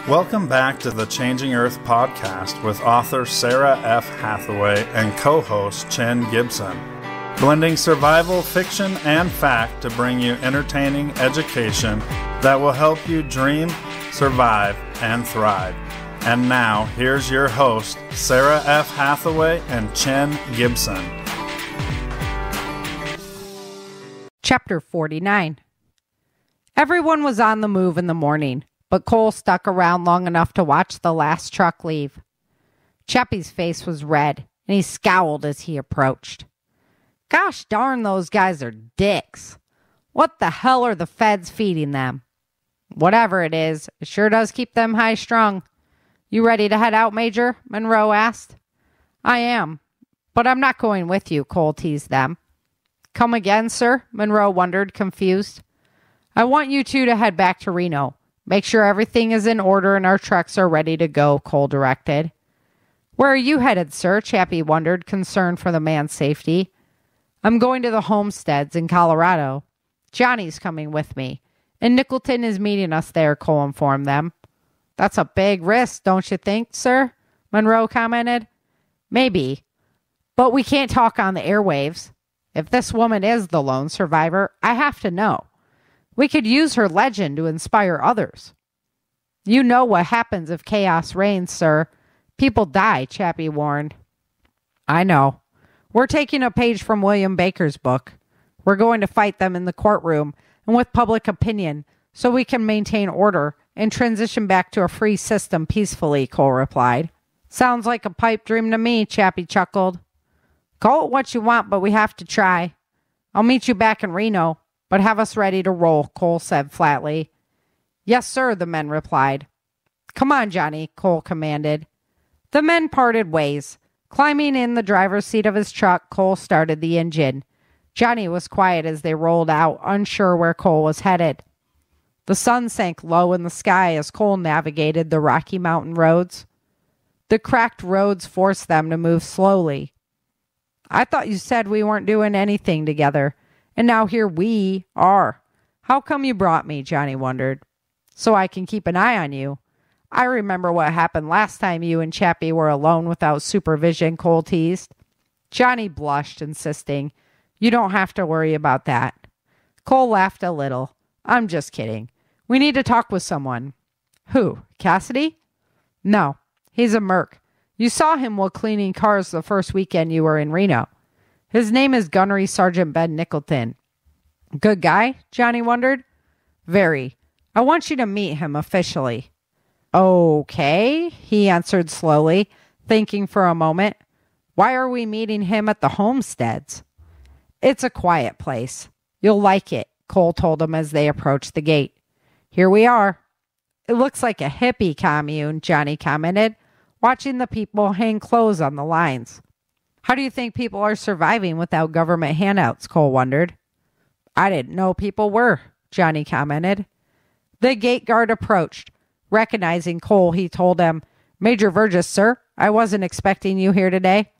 Welcome back to the Changing Earth podcast with author Sarah F. Hathaway and co-host Chen Gibson. Blending survival, fiction, and fact to bring you entertaining education that will help you dream, survive, and thrive. And now, here's your host, Sarah F. Hathaway and Chen Gibson. Chapter 49. Everyone was on the move in the morning, but Cole stuck around long enough to watch the last truck leave. Chappie's face was red, and he scowled as he approached. Gosh darn, those guys are dicks. What the hell are the feds feeding them? Whatever it is, it sure does keep them high-strung. You ready to head out, Major? Monroe asked. I am, but I'm not going with you, Cole teased them. Come again, sir? Monroe wondered, confused. I want you two to head back to Reno. Make sure everything is in order and our trucks are ready to go, Cole directed. Where are you headed, sir? Chappie wondered, concerned for the man's safety. I'm going to the homesteads in Colorado. Johnny's coming with me, and Nicholton is meeting us there, Cole informed them. That's a big risk, don't you think, sir? Monroe commented. Maybe, but we can't talk on the airwaves. If this woman is the lone survivor, I have to know. We could use her legend to inspire others. You know what happens if chaos reigns, sir. People die, Chappie warned. I know. We're taking a page from William Baker's book. We're going to fight them in the courtroom and with public opinion so we can maintain order and transition back to a free system peacefully, Cole replied. Sounds like a pipe dream to me, Chappie chuckled. Call it what you want, but we have to try. I'll meet you back in Reno, but have us ready to roll, Cole said flatly. Yes, sir, the men replied. Come on, Johnny, Cole commanded. The men parted ways. Climbing in the driver's seat of his truck, Cole started the engine. Johnny was quiet as they rolled out, unsure where Cole was headed. The sun sank low in the sky as Cole navigated the Rocky Mountain roads. The cracked roads forced them to move slowly. I thought you said we weren't doing anything together, and now here we are. How come you brought me, Johnny wondered. So I can keep an eye on you. I remember what happened last time you and Chappie were alone without supervision, Cole teased. Johnny blushed, insisting, You don't have to worry about that. Cole laughed a little. I'm just kidding. We need to talk with someone. Who? Cassidy? No, he's a merc. You saw him while cleaning cars the first weekend you were in Reno. His name is Gunnery Sergeant Ben Nicholton. Good guy? Johnny wondered. Very. I want you to meet him officially. Okay, he answered slowly, thinking for a moment. Why are we meeting him at the homesteads? It's a quiet place. You'll like it, Cole told him as they approached the gate. Here we are. It looks like a hippie commune, Johnny commented, watching the people hang clothes on the lines. How do you think people are surviving without government handouts, Cole wondered. I didn't know people were, Johnny commented. The gate guard approached. Recognizing Cole, he told him, Major Virgis, sir, I wasn't expecting you here today.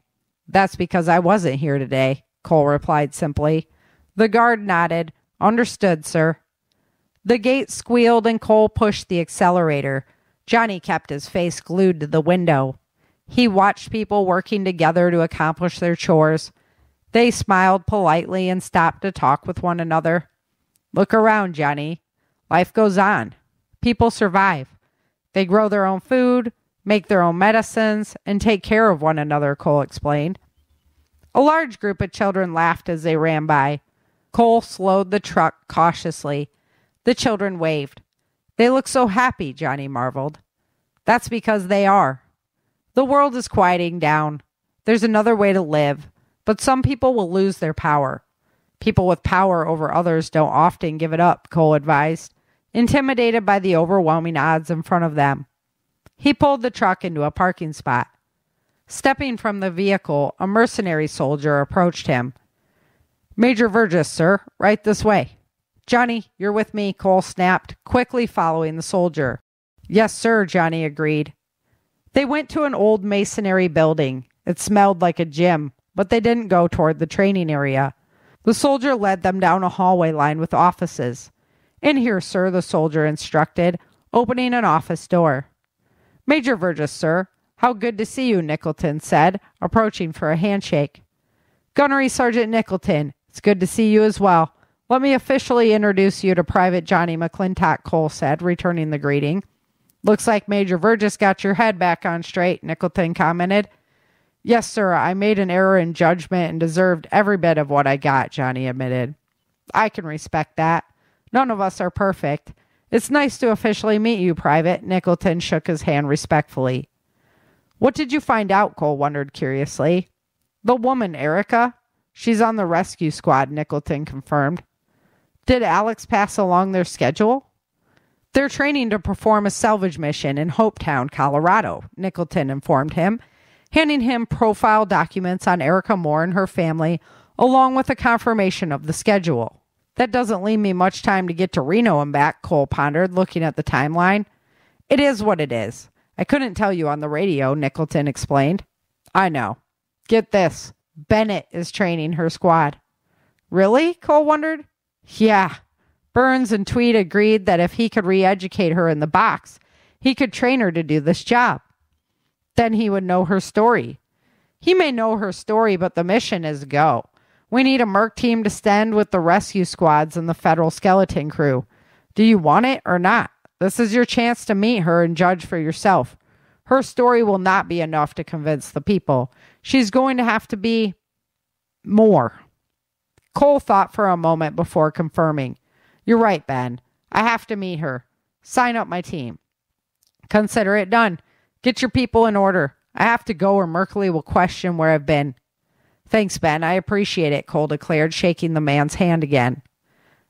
That's because I wasn't here today, Cole replied simply. The guard nodded. Understood, sir. The gate squealed and Cole pushed the accelerator. Johnny kept his face glued to the window. He watched people working together to accomplish their chores. They smiled politely and stopped to talk with one another. Look around, Johnny. Life goes on. People survive. They grow their own food, make their own medicines, and take care of one another, Cole explained. A large group of children laughed as they ran by. Cole slowed the truck cautiously. The children waved. They look so happy, Johnny marveled. That's because they are. The world is quieting down. There's another way to live, but some people will lose their power. People with power over others don't often give it up, Cole advised, intimidated by the overwhelming odds in front of them. He pulled the truck into a parking spot. Stepping from the vehicle, a mercenary soldier approached him. Major Virgis, sir, right this way. Johnny, you're with me, Cole snapped, quickly following the soldier. Yes, sir, Johnny agreed. They went to an old masonry building. It smelled like a gym, but they didn't go toward the training area. The soldier led them down a hallway lined with offices. In here, sir, the soldier instructed, opening an office door. Major Virgis, sir. How good to see you, Nicholton said, approaching for a handshake. Gunnery Sergeant Nicholton, it's good to see you as well. Let me officially introduce you to Private Johnny McClintock, Cole said, returning the greeting. Looks like Major Virgis got your head back on straight, Nicholton commented. Yes, sir, I made an error in judgment and deserved every bit of what I got, Johnny admitted. I can respect that. None of us are perfect. It's nice to officially meet you, Private. Nicholton shook his hand respectfully. What did you find out? Cole wondered curiously. The woman, Erica. She's on the rescue squad, Nicholton confirmed. Did Alex pass along their schedule? They're training to perform a salvage mission in Hopetown, Colorado, Nicholton informed him, handing him profile documents on Erica Moore and her family, along with a confirmation of the schedule. That doesn't leave me much time to get to Reno and back, Cole pondered, looking at the timeline. It is what it is. I couldn't tell you on the radio, Nicholton explained. I know. Get this. Bennett is training her squad. Really? Cole wondered. Yeah. Burns and Tweed agreed that if he could re-educate her in the box, he could train her to do this job. Then he would know her story. He may know her story, but the mission is go. We need a Merc team to stand with the rescue squads and the Federal Skeleton Crew. Do you want it or not? This is your chance to meet her and judge for yourself. Her story will not be enough to convince the people. She's going to have to be more. Cole thought for a moment before confirming. You're right, Ben. I have to meet her. Sign up my team. Consider it done. Get your people in order. I have to go or Merkley will question where I've been. Thanks, Ben. I appreciate it, Cole declared, shaking the man's hand again.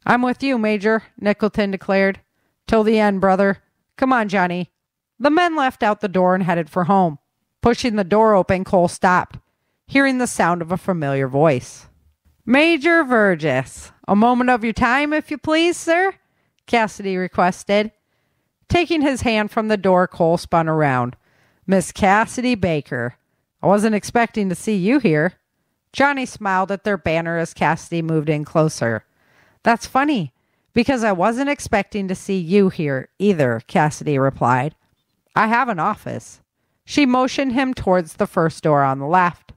I'm with you, Major, Nicholton declared. Till the end, brother. Come on, Johnny. The men left out the door and headed for home. Pushing the door open, Cole stopped, hearing the sound of a familiar voice. Major Virgis, a moment of your time, if you please, sir, Cassidy requested. Taking his hand from the door, Cole spun around. Miss Cassidy Baker. I wasn't expecting to see you here. Johnny smiled at their banner as Cassidy moved in closer. That's funny, because I wasn't expecting to see you here either, Cassidy replied. I have an office. She motioned him towards the first door on the left.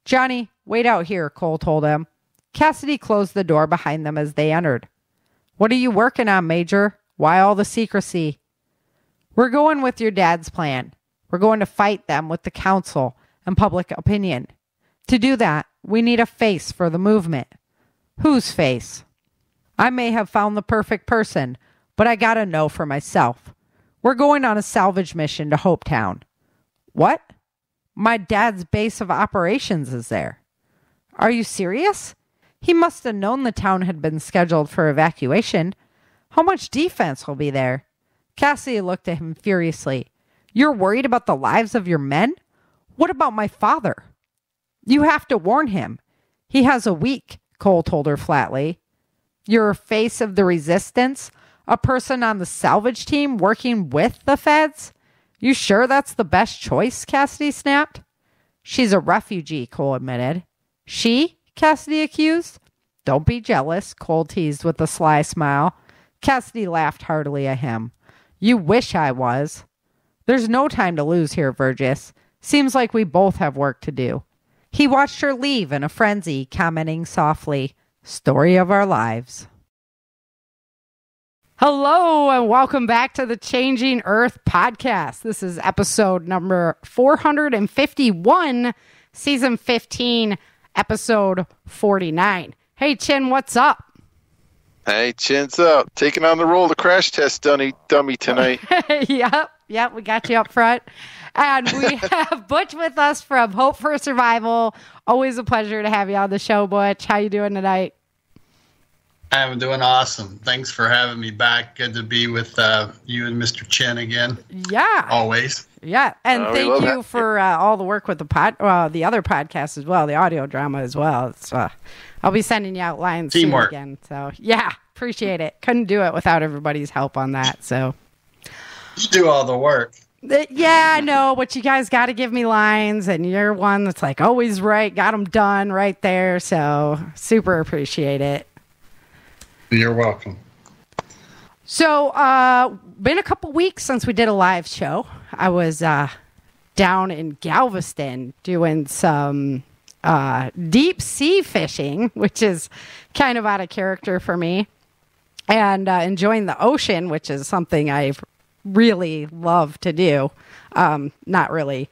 Johnny, wait out here, Cole told him. Cassidy closed the door behind them as they entered. What are you working on, Major? Why all the secrecy? We're going with your dad's plan. We're going to fight them with the council and public opinion. To do that, we need a face for the movement. Whose face? I may have found the perfect person, but I gotta know for myself. We're going on a salvage mission to Hopetown. What? My dad's base of operations is there. Are you serious? He must have known the town had been scheduled for evacuation. How much defense will be there? Cassidy looked at him furiously. You're worried about the lives of your men? What about my father? You have to warn him. He has a week, Cole told her flatly. You're a face of the resistance? A person on the salvage team working with the feds? You sure that's the best choice? Cassidy snapped. She's a refugee, Cole admitted. She? Cassidy accused. Don't be jealous, Cole teased with a sly smile. Cassidy laughed heartily at him. You wish I was. There's no time to lose here, Virgis. Seems like we both have work to do. He watched her leave in a frenzy, commenting softly, Story of our lives. Hello, and welcome back to the Changing Earth podcast. This is episode number 451, season 15, episode 49. Hey, Chin, what's up? Hey, Chin's up. Taking on the role of the crash test dummy tonight. Yep, we got you up front. And we have Butch with us from Hope for Survival. Always a pleasure to have you on the show, Butch. How you doing tonight? I'm doing awesome. Thanks for having me back. Good to be with you and Mr. Chin again. Yeah. Always. Yeah. And thank you for all the work with the other podcast as well, the audio drama as well. It's, I'll be sending you out lines Teamwork. soon again. So, yeah, appreciate it. Couldn't do it without everybody's help on that. So, you do all the work. Yeah, I know, but you guys got to give me lines, and you're one that's like always right. Got them done right there. So, super appreciate it. You're welcome. So, been a couple weeks since we did a live show. I was down in Galveston doing some deep sea fishing, which is kind of out of character for me, and enjoying the ocean, which is something I really love to do. Not really,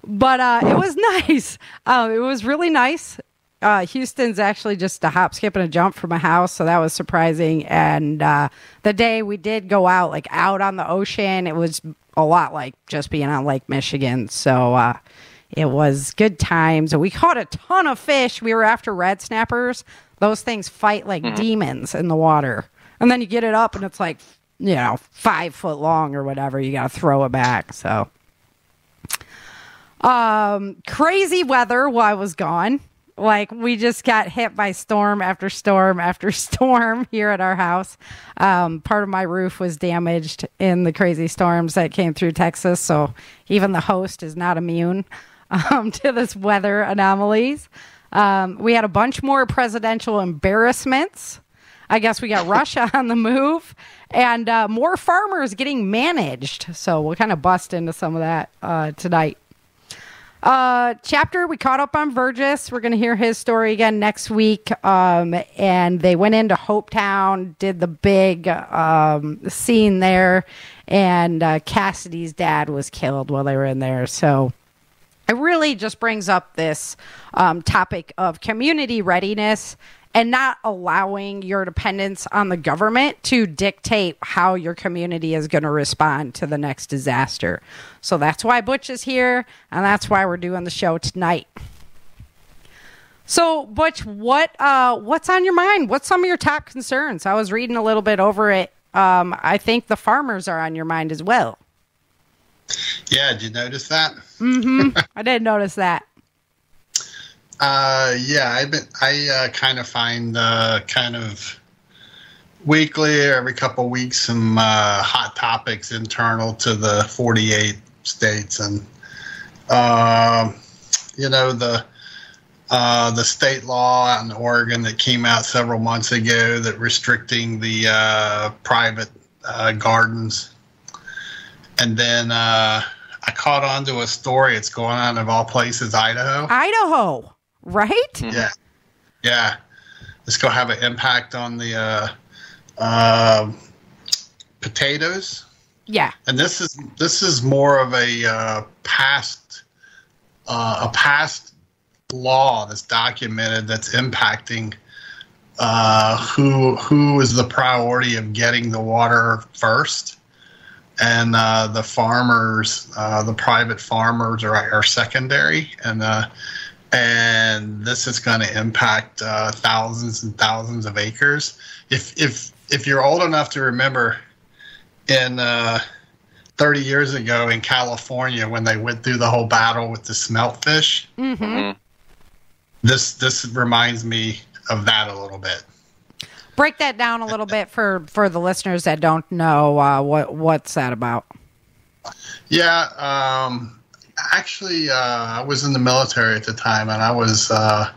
but it was nice. It was really nice. Houston's actually just a hop, skip, and a jump from my house, so that was surprising. And the day we did go out, like out on the ocean, it was a lot like just being on Lake Michigan. So it was good times. We caught a ton of fish. We were after red snappers. Those things fight like demons in the water. And then you get it up, and it's like, 5 foot long or whatever. You got to throw it back. So crazy weather while I was gone. Like, we just got hit by storm after storm after storm here at our house. Part of my roof was damaged in the crazy storms that came through Texas, so even the host is not immune to this weather anomalies. We had a bunch more presidential embarrassments. I guess we got Russia on the move, and more farmers getting managed. So we'll kind of bust into some of that tonight. Chapter, we caught up on Virgis. We're going to hear his story again next week. And they went into Hopetown, did the big scene there, and Cassidy's dad was killed while they were in there. So it really just brings up this topic of community readiness and not allowing your dependence on the government to dictate how your community is going to respond to the next disaster. So that's why Butch is here, and that's why we're doing the show tonight. So, Butch, what's on your mind? What's some of your top concerns? I was reading a little bit over it. I think the farmers are on your mind as well. Yeah, did you notice that? Mm-hmm. I did notice that. I kind of find kind of weekly or every couple of weeks some hot topics internal to the 48 states, and the state law out in Oregon that came out several months ago that restricting the private gardens, and then I caught on to a story. It's going on, of all places, Idaho. Right? Yeah. It's going to have an impact on the potatoes. Yeah. And this is more of a past law that's documented that's impacting who is the priority of getting the water first, and the farmers, the private farmers are secondary, and this is going to impact thousands and thousands of acres. If you're old enough to remember, in 30 years ago in California, when they went through the whole battle with the smelt fish, this reminds me of that a little bit. Break that down a little bit for the listeners that don't know what's that about. Yeah. Actually, I was in the military at the time, and I was, I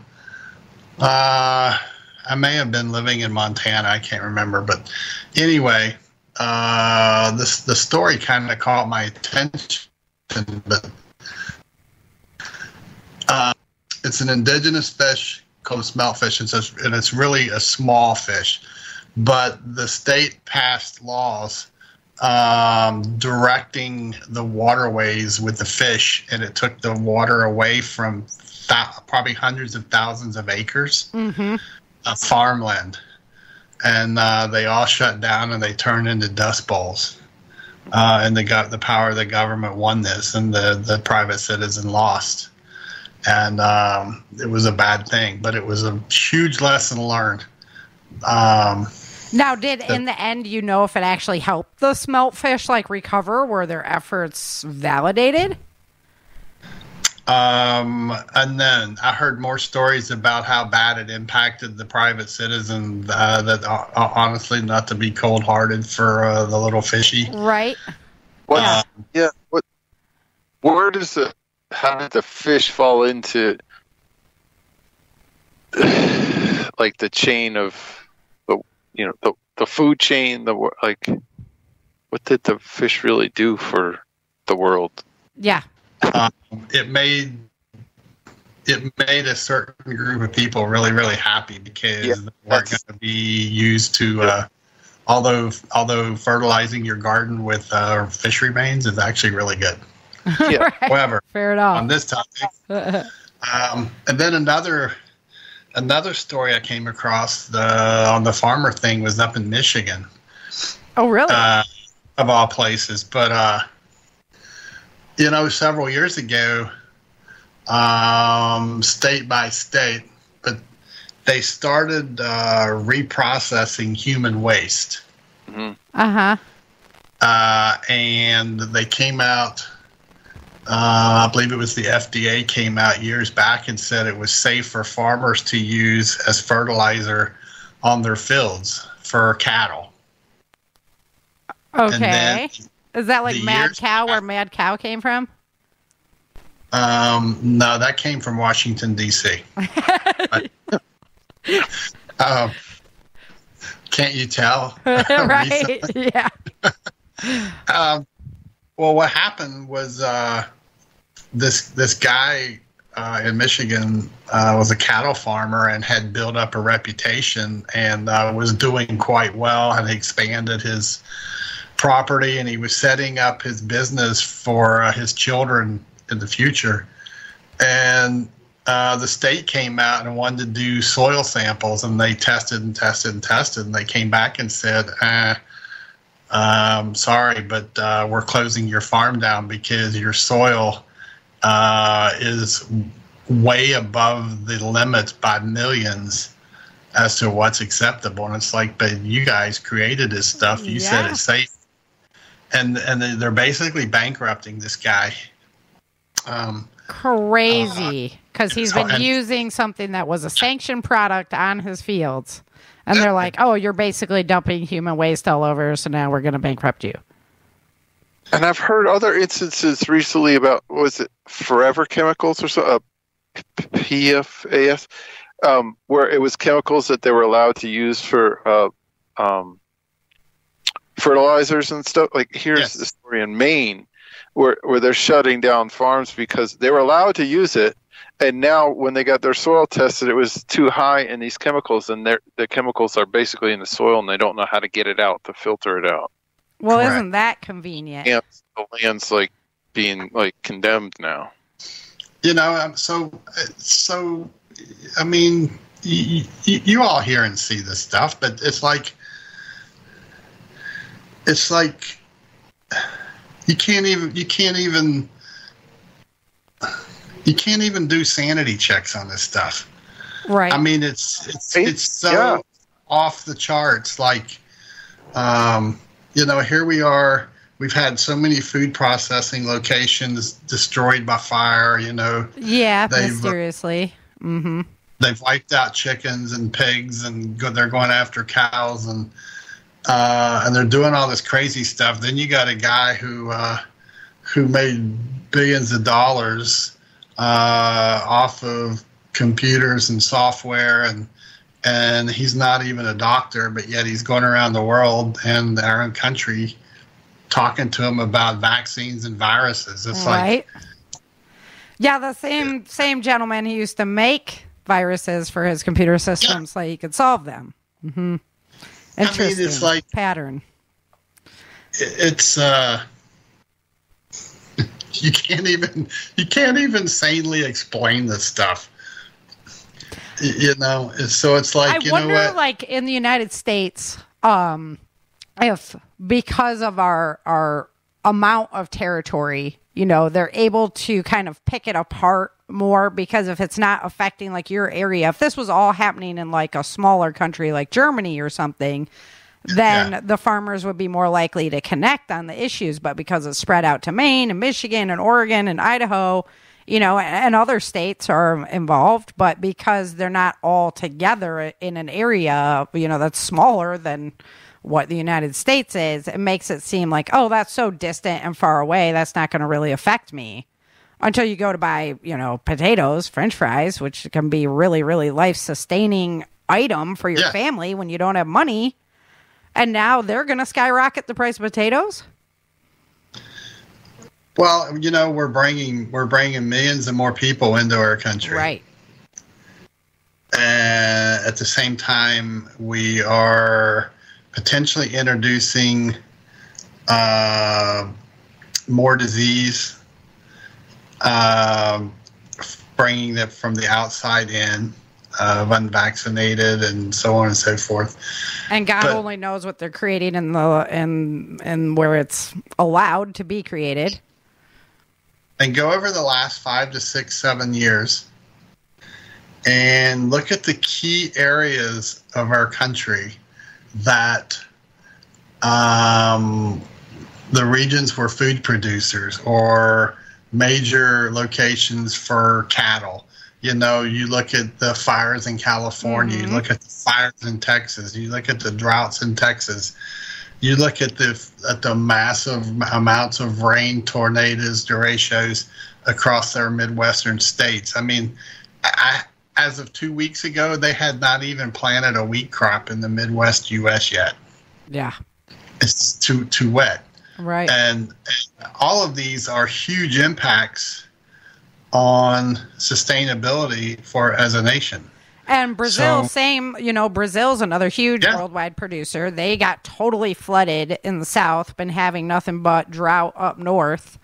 may have been living in Montana. I can't remember. But anyway, the story kind of caught my attention. But it's an indigenous fish called smeltfish, and it's really a small fish. But the state passed laws directing the waterways with the fish, and it took the water away from probably hundreds of thousands of acres of farmland, and they all shut down and they turned into dust bowls. And the power of the government won this, and the private citizen lost. And it was a bad thing, but it was a huge lesson learned. Now, in the end, if it actually helped the smelt fish recover? Were their efforts validated? And then I heard more stories about how bad it impacted the private citizen. That honestly, not to be cold-hearted for the little fishy, right? How did the fish fall into the chain of food chain, like, what did the fish really do for the world? Yeah. It made a certain group of people really, really happy because they weren't going to be used to. Although fertilizing your garden with fish remains is actually really good. Yeah. Right. However, fair enough. On this topic, and then another story I came across on the farmer thing was up in Michigan. Oh, really? Of all places, but several years ago, state by state, but they started reprocessing human waste. Mm-hmm. And they came out, I believe it was the FDA came out years back and said it was safe for farmers to use as fertilizer on their fields for cattle. Okay. Is that like Mad Cow, where Mad Cow came from? No, that came from Washington, D.C. Can't you tell? Right. Yeah. Well, what happened was this guy in Michigan was a cattle farmer and had built up a reputation and was doing quite well, and expanded his property, and he was setting up his business for his children in the future. And the state came out and wanted to do soil samples, and they tested and tested and tested, and they came back and said, sorry, but we're closing your farm down because your soil is way above the limits by millions as to what's acceptable. And it's like, but you guys created this stuff. You said it's safe. And they're basically bankrupting this guy. Crazy, because he's been using something that was a sanctioned product on his fields, and they're like, "Oh, you're basically dumping human waste all over, so now we're going to bankrupt you." And I've heard other instances recently about, was it Forever Chemicals or so, PFAS, where it was chemicals that they were allowed to use for fertilizers and stuff. Like, here's the story in Maine, where they're shutting down farms because they were allowed to use it, and now when they got their soil tested, it was too high in these chemicals, and the chemicals are basically in the soil, and they don't know how to get it out, to filter it out. Well, correct. Isn't that convenient? Yeah, the land's like being like condemned now. So I mean, you all hear and see this stuff, but it's like you can't even do sanity checks on this stuff. Right. I mean, it's so off the charts. Like, here we are. We've had so many food processing locations destroyed by fire. Yeah, mysteriously. Mm-hmm. They've wiped out chickens and pigs, and they're going after cows, and they're doing all this crazy stuff. Then you got a guy who made billions of dollars off of computers and software, and he's not even a doctor, but yet he's going around the world and our own country talking to him about vaccines and viruses. It's right. Yeah, the same gentleman who used to make viruses for his computer systems so he could solve them. Mm-hmm. Interesting. I mean, it's like pattern. It's you can't even sanely explain this stuff. So it's like, I wonder, like in the United States, if because of our amount of territory, they're able to kind of pick it apart more, because if it's not affecting like your area, if this was all happening in like a smaller country like Germany or something, then the farmers would be more likely to connect on the issues. But because it's spread out to Maine and Michigan and Oregon and Idaho, and other states are involved, but because they're not all together in an area, that's smaller than what the United States is, it makes it seem like, oh, that's so distant and far away, that's not going to really affect me. Until you go to buy, potatoes, French fries, which can be really, really life-sustaining item for your family when you don't have money. And now they're going to skyrocket the price of potatoes? Well, we're bringing millions of more people into our country. Right. And at the same time, we are potentially introducing more disease, bringing it from the outside in, of unvaccinated and so on and so forth. And God only knows what they're creating in and where it's allowed to be created. And go over the last 5 to 6, 7 years and look at the key areas of our country that the regions were food producers or major locations for cattle. You look at the fires in California, you look at the fires in Texas, you look at the droughts in Texas, you look at the massive amounts of rain, tornadoes, derechos across our Midwestern states. I mean, as of 2 weeks ago, they had not even planted a wheat crop in the Midwest U.S. yet. Yeah. It's too wet. Right. And all of these are huge impacts on sustainability as a nation. And Brazil, Brazil's another huge worldwide producer. They got totally flooded in the south, been having nothing but drought up north.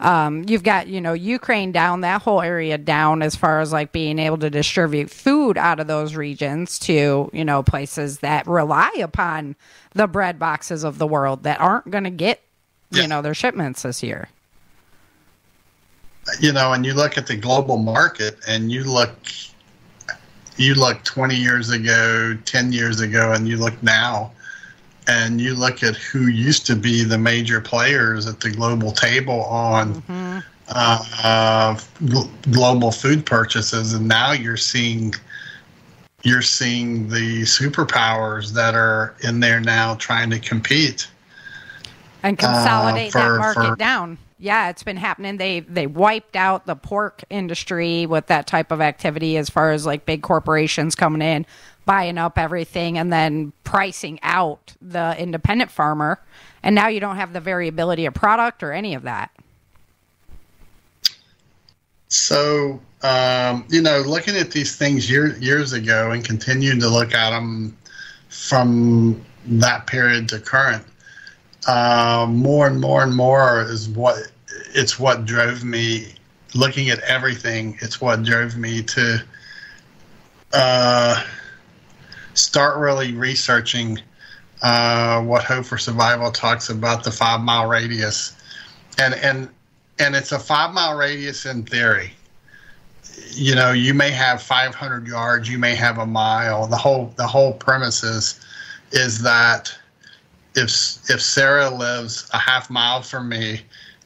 You've got, Ukraine down, that whole area down as far as like being able to distribute food out of those regions to, places that rely upon the bread boxes of the world that aren't going to get, their shipments this year. And you look at the global market and you look 20 years ago, 10 years ago, and you look now, and you look at who used to be the major players at the global table on global food purchases, and now you're seeing the superpowers that are in there now trying to compete and consolidate that market down. Yeah, it's been happening. They wiped out the pork industry with that type of activity as far as like big corporations coming in, buying up everything and then pricing out the independent farmer. And now you don't have the variability of product or any of that. So, looking at these things years ago and continuing to look at them from that period to current, more and more and more is what drove me, looking at everything. It's what drove me to start really researching what Hope for Survival talks about, the 5 mile radius, and it's a 5 mile radius in theory. You may have 500 yards, you may have a mile. The whole premise is that if Sarah lives a half mile from me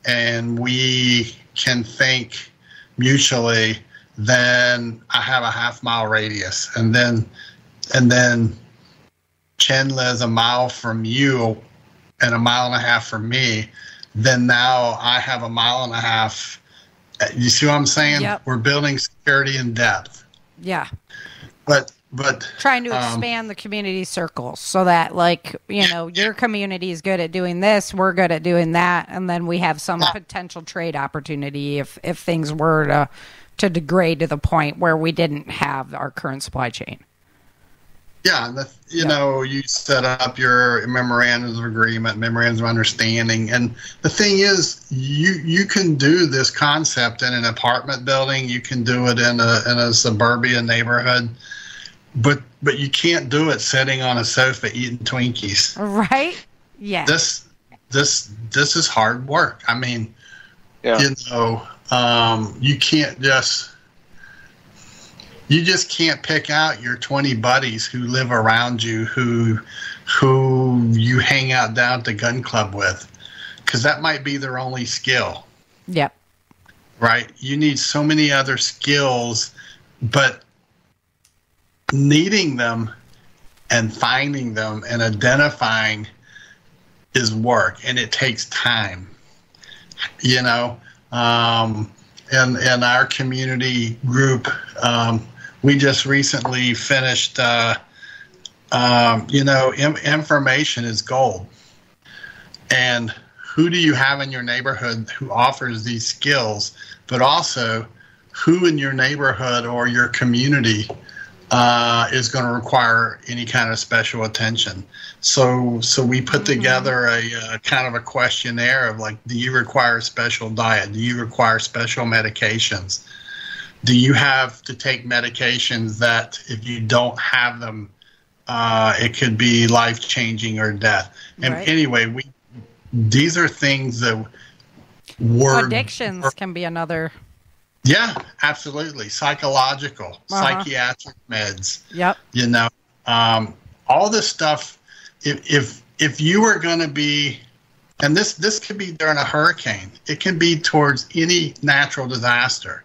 and we can think mutually, then I have a half mile radius. And then Chen lives a mile from you and a mile and a half from me. Then now I have a mile and a half. You see what I'm saying? Yep. We're building security in depth. Yeah. But trying to expand the community circles so that, your community is good at doing this, we're good at doing that, and then we have some potential trade opportunity if things were to degrade to the point where we didn't have our current supply chain. Yeah, you set up your memorandums of agreement, memorandums of understanding, and the thing is, you can do this concept in an apartment building, you can do it in a suburban neighborhood. But you can't do it sitting on a sofa eating Twinkies. Right? Yeah. This is hard work. I mean, you can't just can't pick out your 20 buddies who live around you who you hang out down at the gun club with, because that might be their only skill. Yep. Right? You need so many other skills, but needing them and finding them and identifying is work, and it takes time. In our community group, we just recently finished Information is gold. And who do you have in your neighborhood who offers these skills, but also who in your neighborhood or your community is going to require any kind of special attention? So we put together a kind of a questionnaire of like, do you require a special diet? Do you require special medications? Do you have to take medications that if you don't have them, it could be life-changing or death? And anyway, these are things that were... Addictions can be another... Yeah, absolutely. Psychological, psychiatric meds. Yep. All this stuff, if you were going to be... And this could be during a hurricane. It can be towards any natural disaster.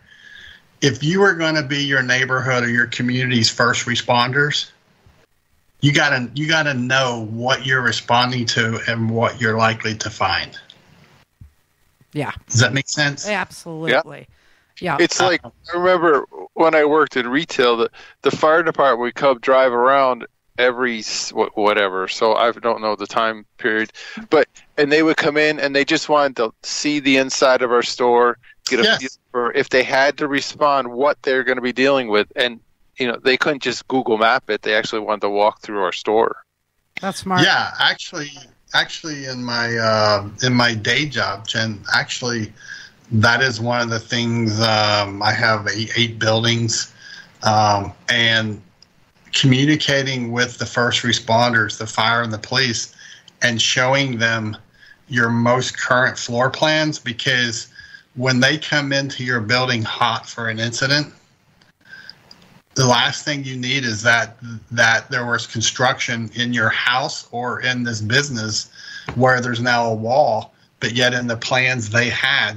If you were going to be your neighborhood or your community's first responders... You gotta know what you're responding to and what you're likely to find. Yeah. Does that make sense? Absolutely. Yeah. It's like, I remember when I worked in retail, the fire department would come drive around every whatever. So I don't know the time period, and they would come in and they just wanted to see the inside of our store, get a feel for if they had to respond, what they're going to be dealing with. And they couldn't just Google map it. They actually wanted to walk through our store. That's smart. Yeah, actually, in my day job, Jen, that is one of the things. I have 8 buildings, and communicating with the first responders, the fire and the police, and showing them your most current floor plans, because when they come into your building hot for an incident, the last thing you need is that there was construction in your house or in this business where there's now a wall, but yet in the plans they had,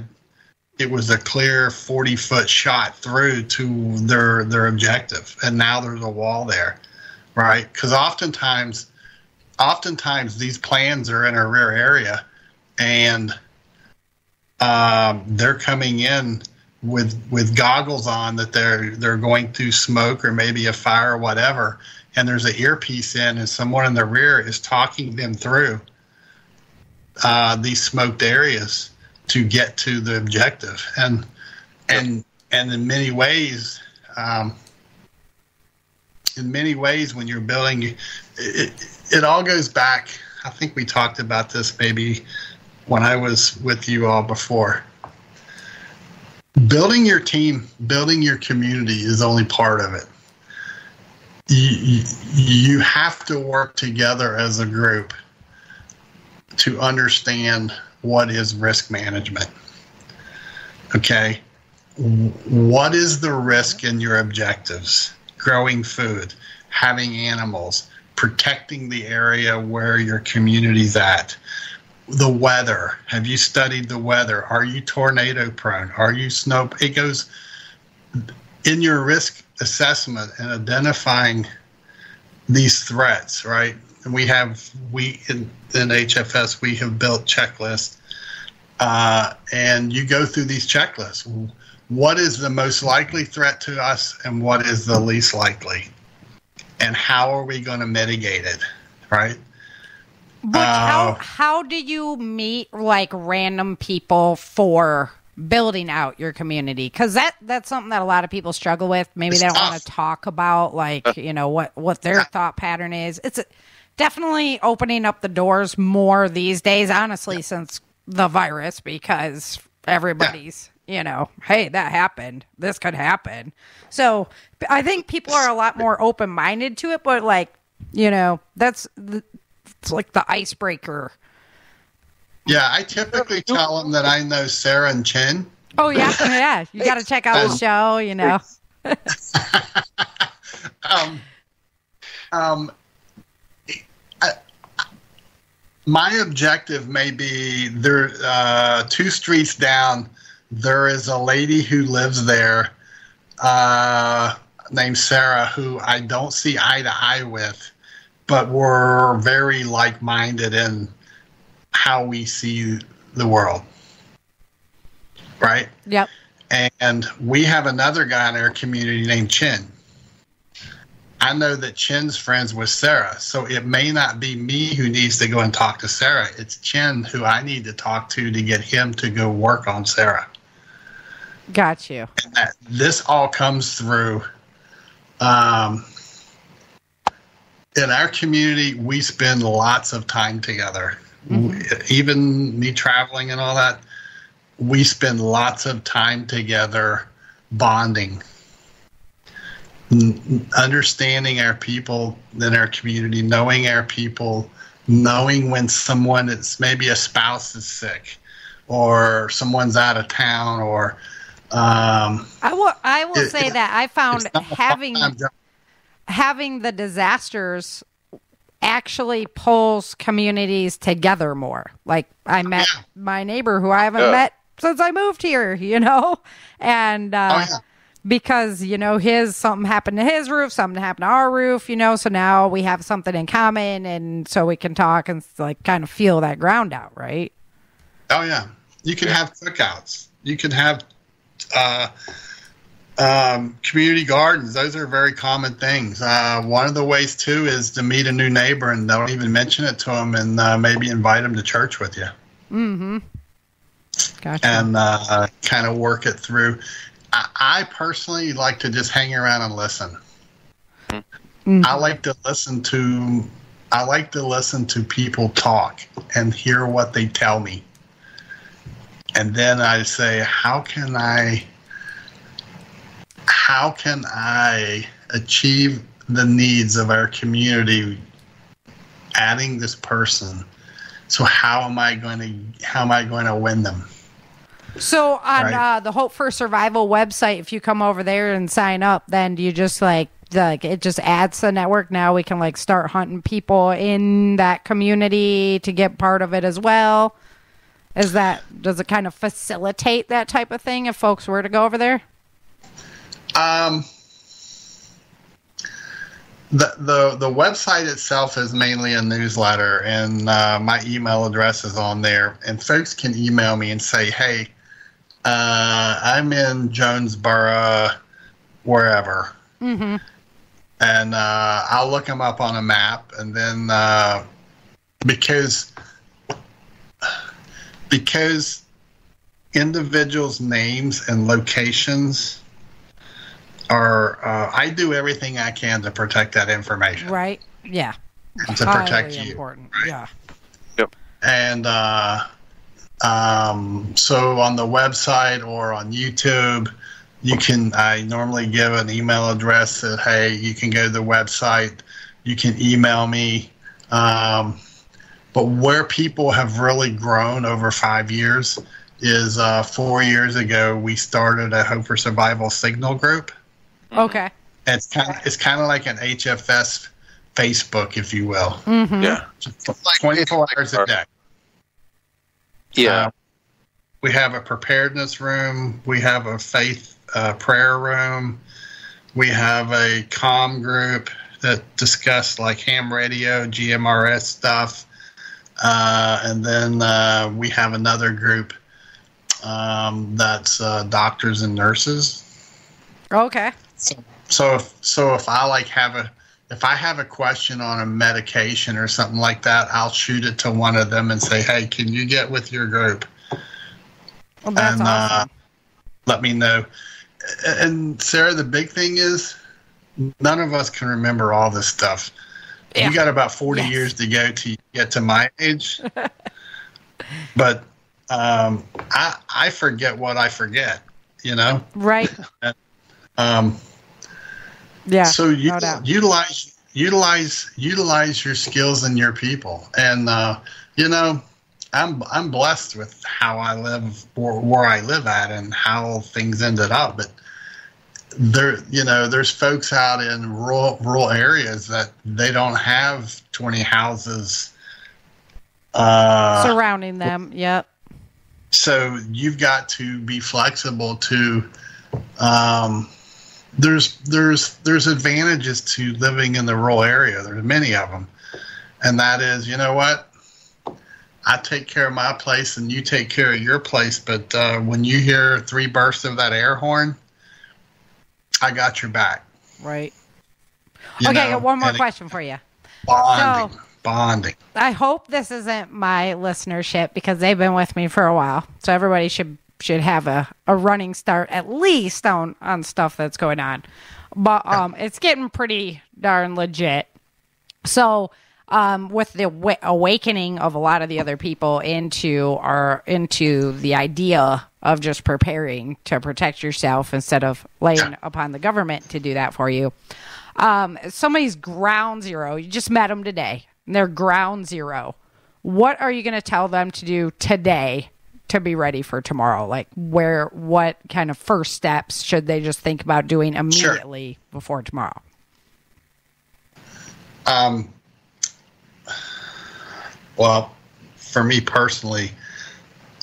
it was a clear 40-foot shot through to their objective, and now there's a wall there, right? Because oftentimes these plans are in a rear area, and they're coming in with goggles on that they're going through smoke or maybe a fire or whatever, and there's an earpiece in, and someone in the rear is talking them through these smoked areas to get to the objective. And in many ways, when you're building, it all goes back. I think we talked about this maybe when I was with you all before. Building your team, building your community is only part of it. You have to work together as a group to understand what is risk management. Okay? What is the risk in your objectives? Growing food, having animals, protecting the area where your community's at. The weather. Have you studied the weather? Are you tornado prone? Are you snow? It goes in your risk assessment and identifying these threats, right? And we in HFS, we have built checklists, and you go through these checklists. What is the most likely threat to us and what is the least likely? And how are we going to mitigate it, right? Butch, how do you meet like random people for building out your community? Because that's something that a lot of people struggle with. Maybe they don't want to talk about what their thought pattern is. It's definitely opening up the doors more these days, honestly, since the virus, because everybody's hey, that happened. This could happen. So I think people are a lot more open-minded to it, but it's like the icebreaker. Yeah, I typically tell them that I know Sarah and Chen. Oh, yeah. Yeah. You got to check out the show, My objective may be there. 2 streets down, there is a lady who lives there named Sarah, who I don't see eye to eye with, but we're very like-minded in how we see the world, right? Yep. And we have another guy in our community named Chin. I know that Chen's friends with Sarah, so it may not be me who needs to go and talk to Sarah. It's Chen who I need to talk to get him to go work on Sarah. Got you. And this all comes through. In our community, we spend lots of time together. Even me traveling and all that, we spend lots of time together bonding, understanding our people in our community, knowing our people, knowing when someone is, maybe a spouse is sick or someone's out of town, or I will say that I found having the disasters actually pulls communities together more. Like I met my neighbor who I haven't met since I moved here, and because, something happened to his roof, something happened to our roof, so now we have something in common, and so we can talk and like kind of feel that ground out, right? Oh yeah. You can have cookouts. You can have community gardens. Those are very common things. One of the ways too is to meet a new neighbor and don't even mention it to them, and maybe invite them to church with you. Mm-hmm. Gotcha. And kind of work it through. I personally like to just hang around and listen. Mm-hmm. I like to listen to people talk and hear what they tell me. And then I say, how can I achieve the needs of our community, adding this person? So how am I going to win them? So on the Hope for Survival website, if you come over there and sign up, then do you just like it just adds to the network? Now we can like start hunting people in that community to get part of it as well. Does it kind of facilitate that type of thing if folks were to go over there? The website itself is mainly a newsletter, and my email address is on there, and folks can email me and say, hey, I'm in Jonesboro, wherever. Mm-hmm. And I'll look them up on a map, and then because individuals' names and locations are, I do everything I can to protect that information. Right. Yeah. And to protect you. Important. Right? Yeah. Yep. And so on the website or on YouTube, I normally give an email address that, hey, you can go to the website, you can email me. But where people have really grown over 5 years is 4 years ago, we started a Hope for Survival signal group. Okay. And it's kind of like an HFS Facebook, if you will. Mm-hmm. Yeah. 24 hours a day. Yeah. We have a preparedness room. We have a faith prayer room. We have a comm group that discuss like ham radio, GMRS stuff. And then we have another group that's doctors and nurses. Okay. So if I have a question on a medication or something like that, I'll shoot it to one of them and say, hey, can you get with your group? Well, that's awesome. Let me know. And Sarah, the big thing is none of us can remember all this stuff. Yeah. You got about 40 years to go to get to my age. But I forget what I forget, Right. Yeah. So utilize your skills and your people. And I'm blessed with how I live or where I live at and how things ended up. But there's folks out in rural areas that they don't have 20 houses surrounding them. Yep. So you've got to be flexible to. There's advantages to living in the rural area. There's many of them, and that is, you know what? I take care of my place and you take care of your place. But when you hear 3 bursts of that air horn, I got your back. Right. I got one more question for you. Bonding. I hope this isn't my listenership because they've been with me for a while. So everybody should have a running start at least on stuff that's going on. But it's getting pretty darn legit. So with the awakening of a lot of the other people into the idea of just preparing to protect yourself instead of laying upon the government to do that for you. Somebody's ground zero. You just met them today. And they're ground zero. What are you going to tell them to do today to be ready for tomorrow? Like what kind of first steps should they just think about doing immediately before tomorrow? Well, for me personally,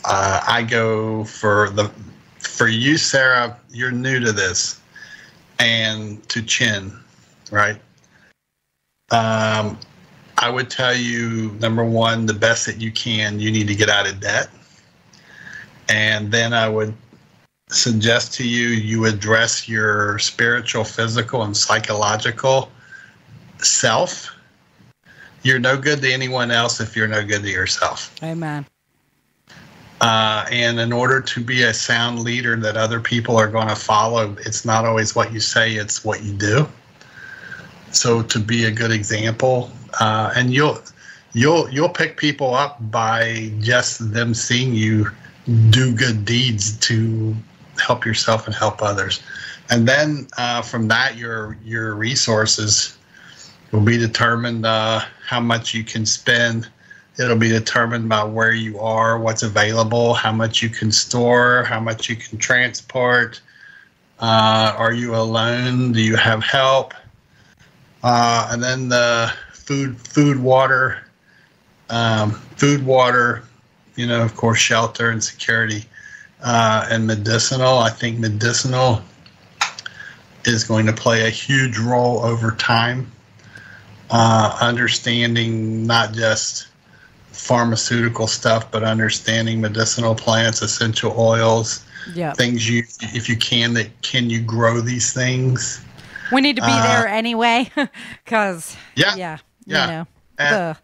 I go for you, Sarah, you're new to this, and to Chin, right? I would tell you, number one, the best that you need to get out of debt. And then I would suggest to you address your spiritual, physical, and psychological self. You're no good to anyone else if you're no good to yourself. Amen. And in order to be a sound leader that other people are going to follow, it's not always what you say, it's what you do. So to be a good example, and you'll pick people up by just them seeing you do good deeds to help yourself and help others. And then from that, your resources will be determined how much you can spend. It'll be determined by where you are, what's available, how much you can store, how much you can transport. Are you alone? Do you have help? And then the food, water, of course, shelter and security, and medicinal. I think medicinal is going to play a huge role over time. Understanding not just pharmaceutical stuff, but understanding medicinal plants, essential oils, things if you can you grow these things? We need to be there anyway, because the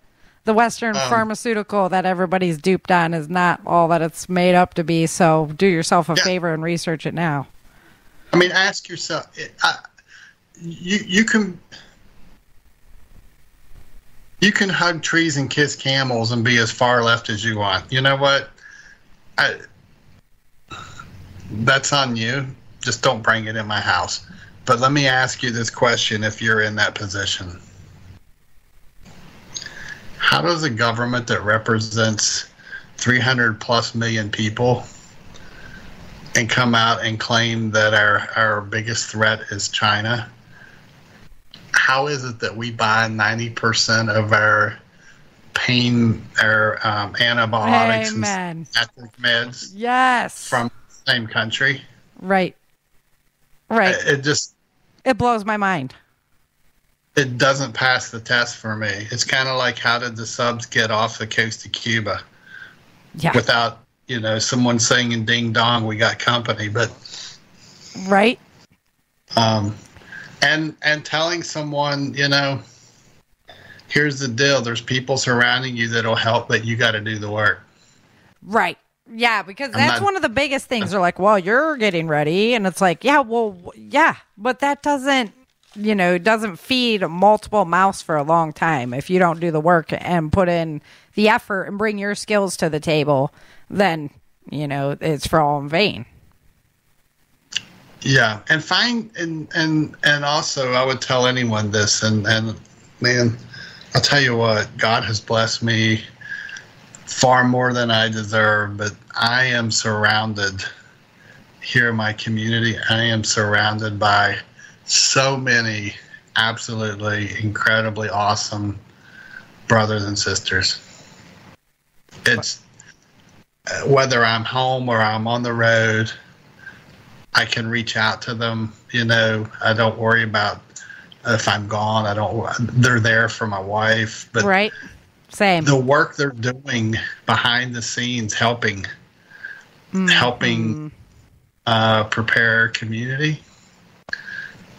Western pharmaceutical that everybody's duped on is not all that it's made up to be. So do yourself a favor and research it now. I mean, ask yourself. You can hug trees and kiss camels and be as far left as you want. You know what? That's on you. Just don't bring it in my house. But let me ask you this question if you're in that position. How does a government that represents 300 plus million people and come out and claim that our biggest threat is China? How is it that we buy 90% of our pain, our antibiotics and psychiatric meds from the same country? Right. It blows my mind. It doesn't pass the test for me. It's kind of like, how did the subs get off the coast of Cuba? Without, someone singing ding dong, we got company, but right. And telling someone, here's the deal. There's people surrounding you that'll help, but you got to do the work. Right. Yeah, because that's one of the biggest things. They're like, well, you're getting ready. And it's like, but that doesn't, doesn't feed multiple mouths for a long time. If you don't do the work and put in the effort and bring your skills to the table, then, it's for all in vain. Yeah. And and also I would tell anyone this, and man, I'll tell you what, God has blessed me far more than I deserve, but I am surrounded here in my community. I am surrounded by so many absolutely incredibly awesome brothers and sisters. It's whether I'm home or I'm on the road, I can reach out to them. I don't worry about if I'm gone. They're there for my wife, but right. Same. The work they're doing behind the scenes, helping prepare community.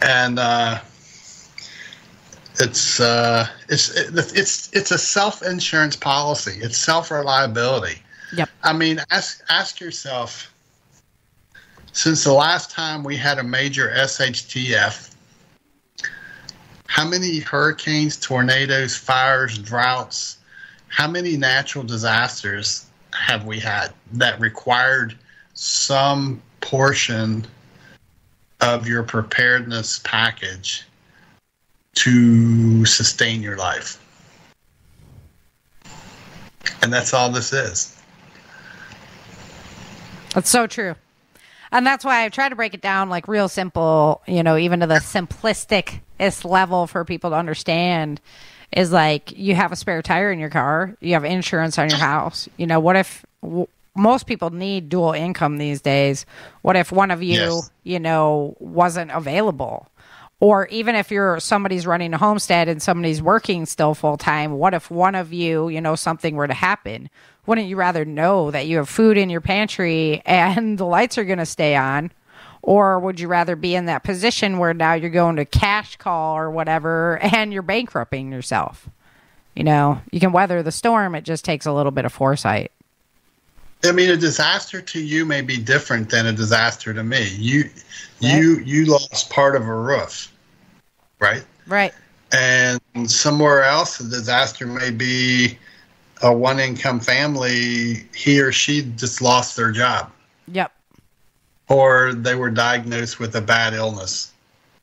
And it's a self-insurance policy. It's self-reliability. Yep. I mean, ask yourself, since the last time we had a major SHTF, how many hurricanes, tornadoes, fires, droughts, how many natural disasters have we had that required some portion of your preparedness package to sustain your life? And that's all this is. That's so true. And that's why I try to break it down like real simple, even to the simplisticest level for people to understand, is like, you have a spare tire in your car, you have insurance on your house. What if most people need dual income these days? What if one of you, wasn't available? Or even if somebody's running a homestead and somebody's working still full time, what if one of you, something were to happen? Wouldn't you rather know that you have food in your pantry and the lights are going to stay on? Or would you rather be in that position where now you're going to cash call or whatever and you're bankrupting yourself? You can weather the storm. It just takes a little bit of foresight. I mean, a disaster to you may be different than a disaster to me. You lost part of a roof, right? Right. And somewhere else, a disaster may be a one-income family. He or she just lost their job. Yep. Or they were diagnosed with a bad illness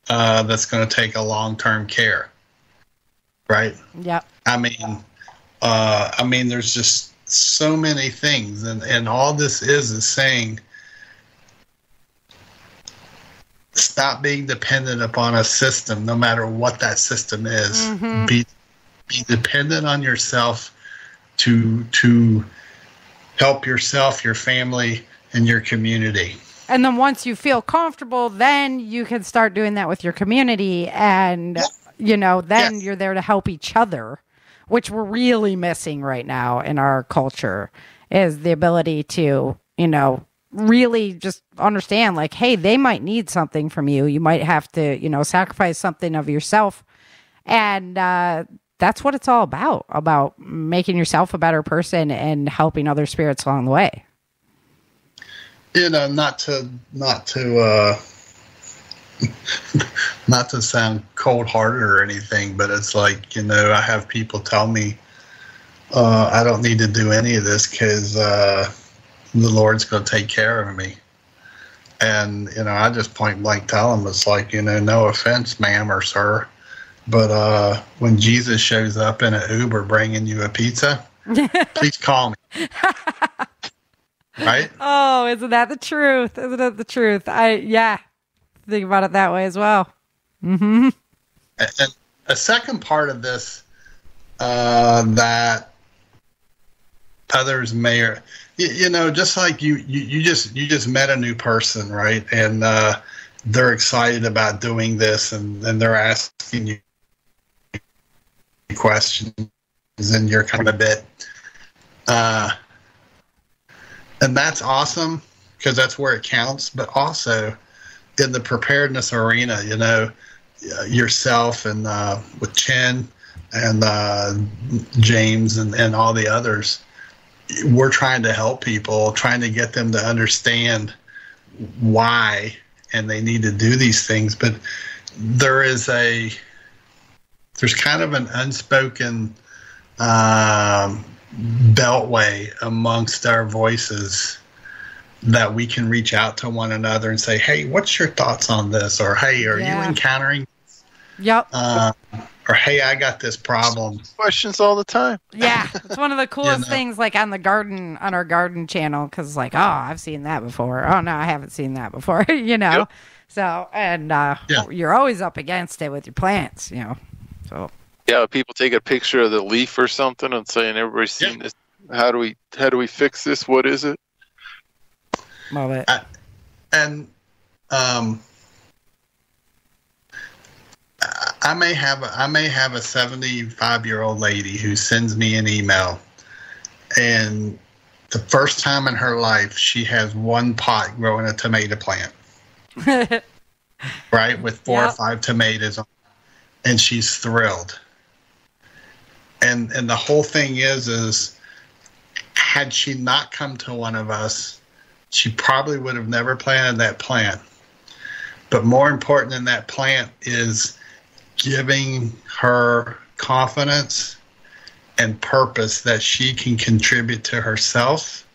that's going to take a long-term care, right? Yep. I mean, there's just so many things, and all this is saying, stop being dependent upon a system, no matter what that system is. Mm-hmm. Be dependent on yourself to help yourself, your family, and your community. And then once you feel comfortable, then you can start doing that with your community, and then you're there to help each other, which we're really missing right now in our culture, is the ability to, really just understand, like, hey, they might need something from you. You might have to, sacrifice something of yourself. And that's what it's all about making yourself a better person and helping other spirits along the way. Not to not to sound cold-hearted or anything, but it's like, I have people tell me I don't need to do any of this because the Lord's going to take care of me. And, I just point blank tell them, it's like, no offense, ma'am or sir, but when Jesus shows up in an Uber bringing you a pizza, please call me. Right? Oh, isn't that the truth? Isn't it the truth? Think about it that way as well. Mm-hmm. And a second part of this that others may, just like you just met a new person, right? And they're excited about doing this, and they're asking you questions, and you're kind of a bit, and that's awesome because that's where it counts. But also in the preparedness arena, yourself and with Chen and James and all the others, we're trying to help people, trying to get them to understand why and they need to do these things. But there's kind of an unspoken beltway amongst our voices that we can reach out to one another and say, hey, what's your thoughts on this? Or, hey, are you encountering this? Yep. Or, hey, I got this problem. Questions all the time. Yeah. It's one of the coolest things, like on our garden channel, because like, oh, I've seen that before. Oh, no, I haven't seen that before, Yep. So, and you're always up against it with your plants, so. Yeah, people take a picture of the leaf or something and saying, everybody's seen this. How do we fix this? What is it? Love it. I may have a 75-year-old lady who sends me an email, and the first time in her life she has one pot growing a tomato plant, right, with 4 or 5 tomatoes on. and she's thrilled. And the whole thing is had she not come to one of us, she probably would have never planted that plant. But more important than that plant is giving her confidence and purpose that she can contribute to herself.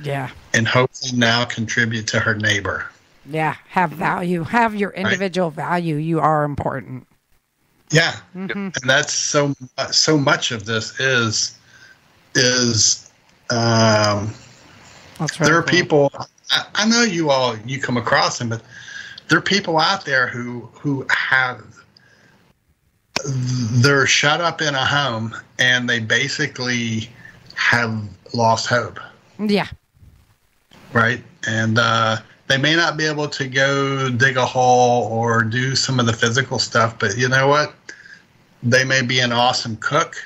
Yeah. And hopefully now contribute to her neighbor. Yeah. Have value. Have your individual value. You are important. Yeah. And that's so much of this is there are people, I know you come across them, but there are people out there who they're shut up in a home and they basically have lost hope. Yeah. Right. And they may not be able to go dig a hole or do some of the physical stuff, but you know what? They may be an awesome cook.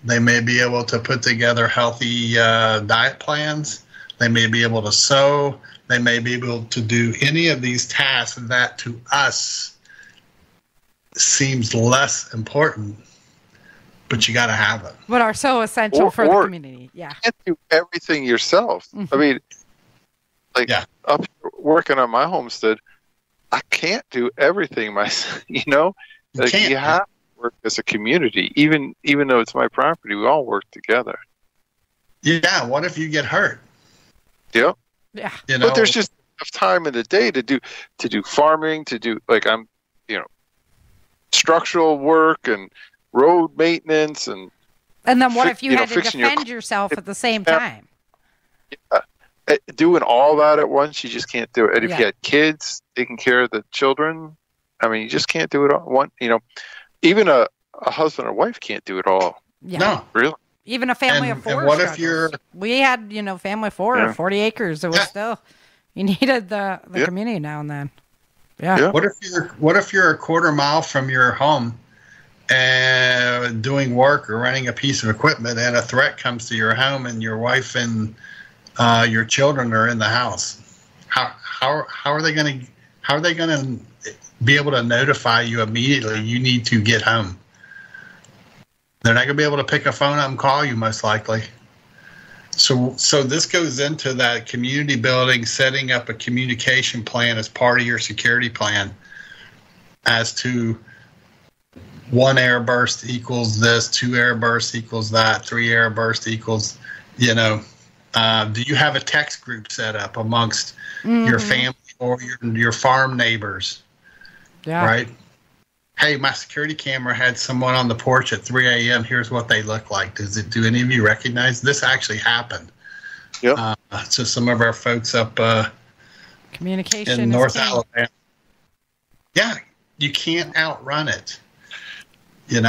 They may be able to put together healthy diet plans. They may be able to sew. They may be able to do any of these tasks that to us seems less important, but you got to have it. But are so essential for the community. Yeah. You can't do everything yourself. I mean, up here working on my homestead, I can't do everything myself. You have to work as a community, even though it's my property. We all work together. Yeah. What if you get hurt? Yeah. Yeah. But there's just enough time in the day to do farming, to do structural work and road maintenance and then what if you had to defend yourself at the same time? Yeah. Doing all that at once, you just can't do it. And if you had kids taking care of the children, I mean, you just can't do it all. Even a husband or wife can't do it all. Yeah. No, really. Even a family of 4. And what if you're? We had, family of 4, 40 acres. It was still, you needed the community now and then. Yeah. What if you're a quarter mile from your home and doing work or running a piece of equipment, and a threat comes to your home, and your wife and your children are in the house? How are they going to be able to notify you immediately? You need to get home. They're not going to be able to pick a phone up and call you, most likely. So this goes into that community building, setting up a communication plan as part of your security plan, as to 1 air burst equals this, 2 air bursts equals that, 3 air burst equals, do you have a text group set up amongst your family or your farm neighbors? Yeah. Right? Hey, my security camera had someone on the porch at 3 a.m. Here's what they look like. Do any of you recognize this? Actually happened. Yep. So some of our folks up communication in North Alabama. Yeah, you can't outrun it. You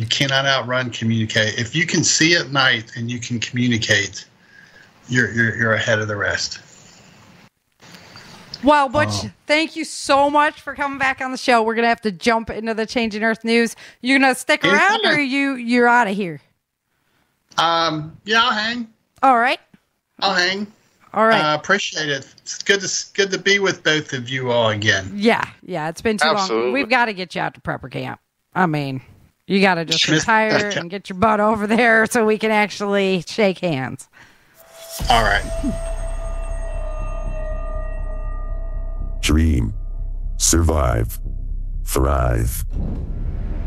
cannot outrun communicate. If you can see at night and you can communicate, you're ahead of the rest. Well, Butch, thank you so much for coming back on the show. We're going to have to jump into the Changing Earth news. You going to stick around or you're out of here? Yeah, I'll hang. All right. I'll hang. All right. Appreciate it. It's good to be with both of you all again. Yeah. It's been too long. We've got to get you out to prepper camp. I mean, you got to just retire and get your butt over there so we can actually shake hands. All right. Dream, survive, thrive.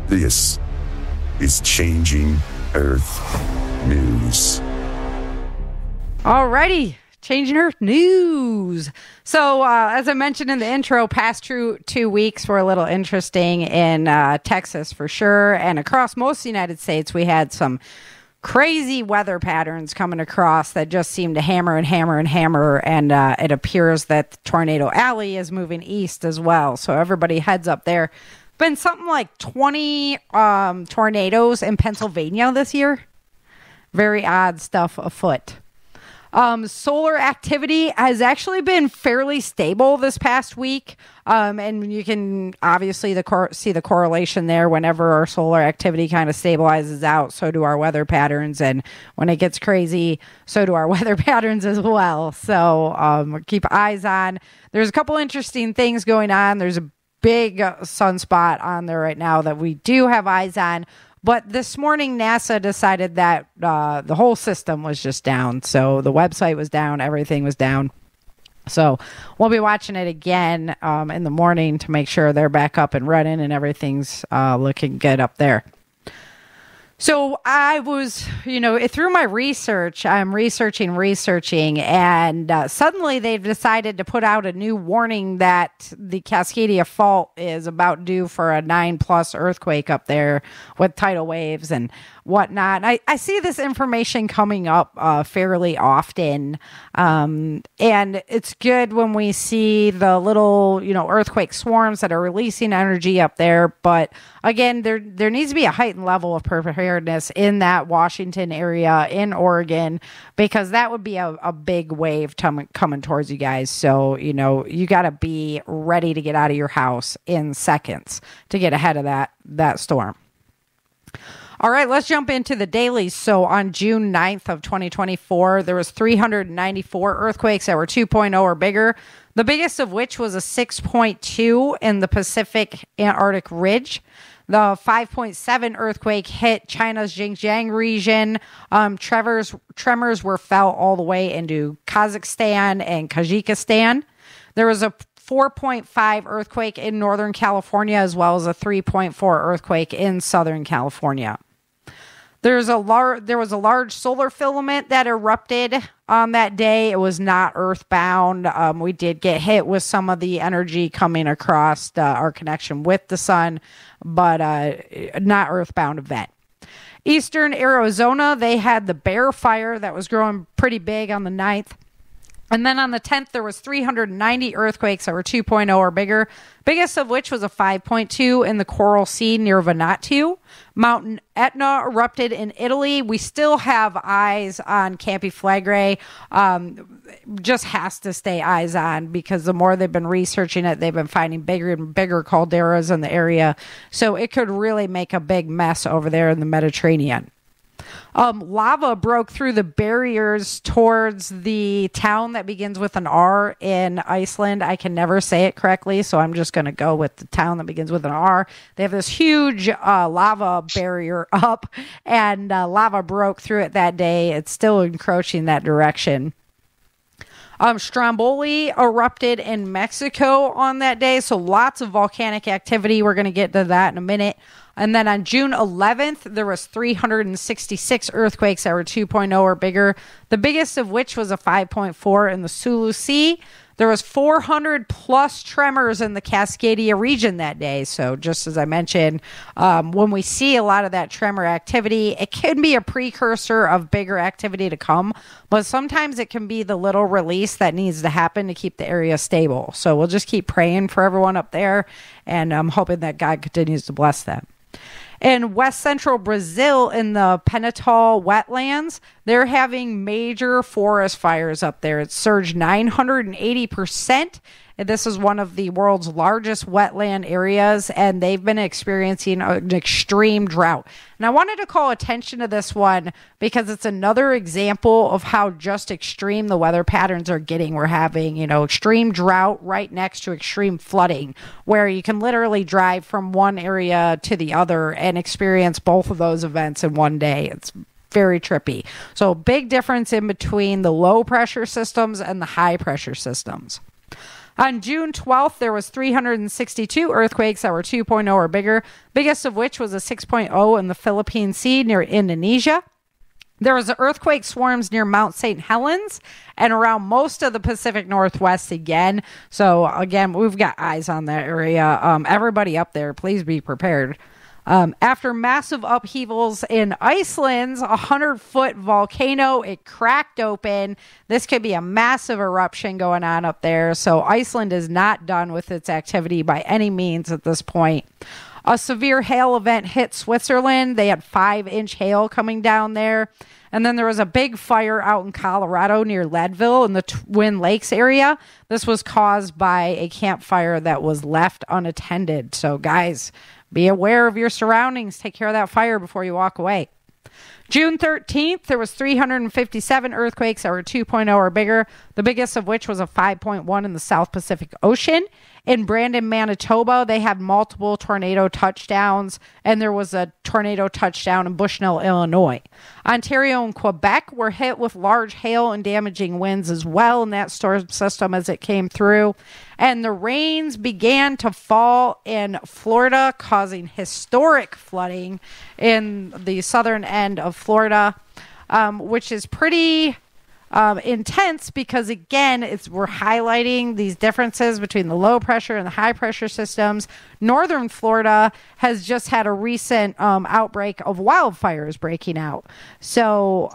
This is Changing Earth News. Alrighty, Changing Earth News. So, as I mentioned in the intro, past 2 weeks were a little interesting in Texas for sure, and across most of the United States, we had some crazy weather patterns coming across that just seem to hammer and hammer and hammer, and it appears that Tornado Alley is moving east as well, so everybody heads up there. Been something like 20 tornadoes in Pennsylvania this year. Very odd stuff afoot. Solar activity has actually been fairly stable this past week. And you can obviously see the correlation there. Whenever our solar activity kind of stabilizes out, so do our weather patterns. And when it gets crazy, so do our weather patterns as well. So keep eyes on. There's a couple interesting things going on. There's a big sunspot on there right now that we do have eyes on. But this morning, NASA decided that the whole system was just down. So the website was down. Everything was down. So we'll be watching it again in the morning to make sure they're back up and running and everything's looking good up there. So I was, through my research, I'm researching, and suddenly they've decided to put out a new warning that the Cascadia Fault is about due for a 9+ earthquake up there with tidal waves and whatnot. I see this information coming up fairly often, and it's good when we see the little, earthquake swarms that are releasing energy up there. But again, there needs to be a heightened level of preparedness in that Washington area, in Oregon, because that would be a big wave coming towards you guys. So, you got to be ready to get out of your house in seconds to get ahead of that storm. All right, let's jump into the dailies. So on June 9th of 2024, there was 394 earthquakes that were 2.0 or bigger, the biggest of which was a 6.2 in the Pacific Antarctic Ridge. The 5.7 earthquake hit China's Xinjiang region. Tremors were felt all the way into Kazakhstan and Tajikistan. There was a 4.5 earthquake in Northern California, as well as a 3.4 earthquake in Southern California. There was a large solar filament that erupted on that day. It was not earthbound. We did get hit with some of the energy coming across our connection with the sun, but not earthbound event. Eastern Arizona, they had the Bear Fire that was growing pretty big on the 9th. And then on the 10th, there was 390 earthquakes that were 2.0 or bigger, biggest of which was a 5.2 in the Coral Sea near Vanuatu. Mount Etna erupted in Italy. We still have eyes on Campi Flegrei. Just has to stay eyes on, because the more they've been researching it, they've been finding bigger and bigger calderas in the area. So it could really make a big mess over there in the Mediterranean. Lava broke through the barriers towards the town that begins with an R in Iceland. I can never say it correctly, so I'm just going to go with the town that begins with an R. They have this huge lava barrier up, and lava broke through it that day. It's still encroaching that direction. Stromboli erupted in Mexico on that day, so lots of volcanic activity. We're going to get to that in a minute. And then on June 11th, there was 366 earthquakes that were 2.0 or bigger, the biggest of which was a 5.4 in the Sulu Sea. There was 400 plus tremors in the Cascadia region that day. So just as I mentioned, when we see a lot of that tremor activity, it can be a precursor of bigger activity to come, but sometimes it can be the little release that needs to happen to keep the area stable. So we'll just keep praying for everyone up there, and I'm hoping that God continues to bless them. In west central Brazil, in the Penatol wetlands, they're having major forest fires up there. It's surged 980%. And this is one of the world's largest wetland areas, and they've been experiencing an extreme drought. And I wanted to call attention to this one because it's another example of how just extreme the weather patterns are getting. We're having, extreme drought right next to extreme flooding, where you can literally drive from one area to the other and experience both of those events in one day. It's very trippy. So big difference in between the low pressure systems and the high pressure systems. On June 12th, there was 362 earthquakes that were 2.0 or bigger, biggest of which was a 6.0 in the Philippine Sea near Indonesia. There was earthquake swarms near Mount St. Helens and around most of the Pacific Northwest again. So again, we've got eyes on that area. Everybody up there, please be prepared. After massive upheavals in Iceland's 100-foot volcano, it cracked open. This could be a massive eruption going on up there. So Iceland is not done with its activity by any means at this point. A severe hail event hit Switzerland. They had 5-inch hail coming down there. And then there was a big fire out in Colorado near Leadville in the Twin Lakes area. This was caused by a campfire that was left unattended. So guys, be aware of your surroundings. Take care of that fire before you walk away. June 13th, there was 357 earthquakes that were 2.0 or bigger, the biggest of which was a 5.1 in the South Pacific Ocean. In Brandon, Manitoba, they had multiple tornado touchdowns, and there was a tornado touchdown in Bushnell, Illinois. Ontario and Quebec were hit with large hail and damaging winds as well in that storm system as it came through. And the rains began to fall in Florida, causing historic flooding in the southern end of Florida, which is pretty intense because, again, we're highlighting these differences between the low pressure and the high pressure systems. Northern Florida has just had a recent outbreak of wildfires breaking out. So,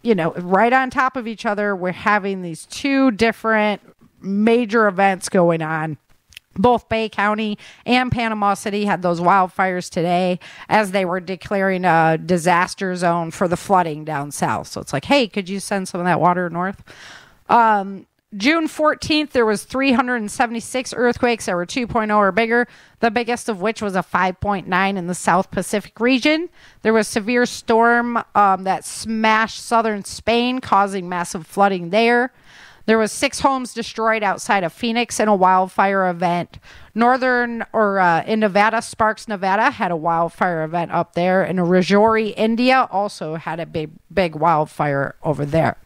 right on top of each other, we're having these two different major events going on. Both Bay County and Panama City had those wildfires today as they were declaring a disaster zone for the flooding down south. So it's like, hey, could you send some of that water north? June 14th, there was 376 earthquakes that were 2.0 or bigger, the biggest of which was a 5.9 in the South Pacific region. There was severe storm that smashed southern Spain, causing massive flooding there. There was 6 homes destroyed outside of Phoenix in a wildfire event. In Nevada, Sparks, Nevada had a wildfire event up there. And Rajouri, India also had a big wildfire over there.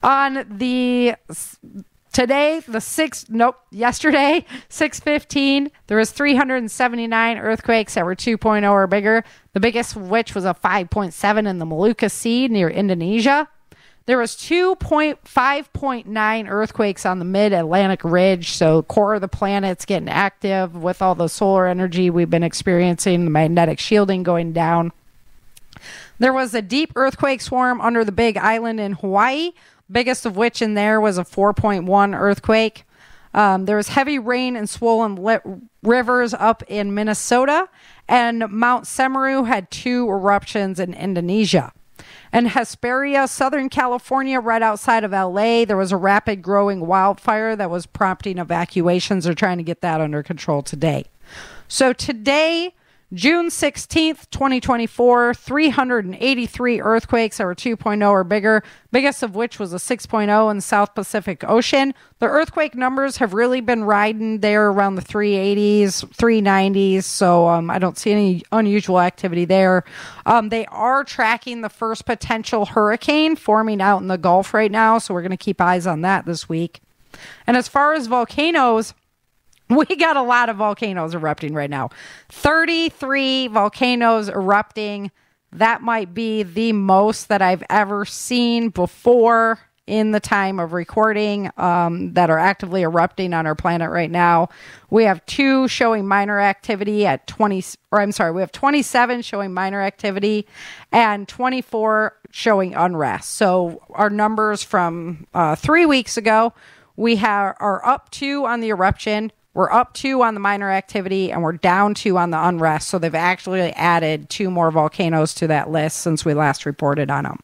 Yesterday, 6/15, there was 379 earthquakes that were 2.0 or bigger, the biggest of which was a 5.7 in the Molucca Sea near Indonesia. There was 5.9 earthquakes on the mid-Atlantic ridge, so core of the planet's getting active with all the solar energy we've been experiencing, the magnetic shielding going down. There was a deep earthquake swarm under the Big Island in Hawaii, biggest of which in there was a 4.1 earthquake. There was heavy rain and swollen rivers up in Minnesota, and Mount Semeru had 2 eruptions in Indonesia. And Hesperia, Southern California, right outside of LA, there was a rapid growing wildfire that was prompting evacuations. They're trying to get that under control today. So today, June 16th, 2024, 383 earthquakes that were 2.0 or bigger, biggest of which was a 6.0 in the South Pacific Ocean. The earthquake numbers have really been riding there around the 380s, 390s, so I don't see any unusual activity there. They are tracking the first potential hurricane forming out in the Gulf right now, so we're going to keep eyes on that this week. And as far as volcanoes, we got a lot of volcanoes erupting right now. 33 volcanoes erupting. That might be the most that I've ever seen before in the time of recording that are actively erupting on our planet right now. We have 2 showing minor activity at we have 27 showing minor activity and 24 showing unrest. So our numbers from 3 weeks ago, we are up 2 on the eruption. We're up 2 on the minor activity, and we're down 2 on the unrest. So they've actually added 2 more volcanoes to that list since we last reported on them.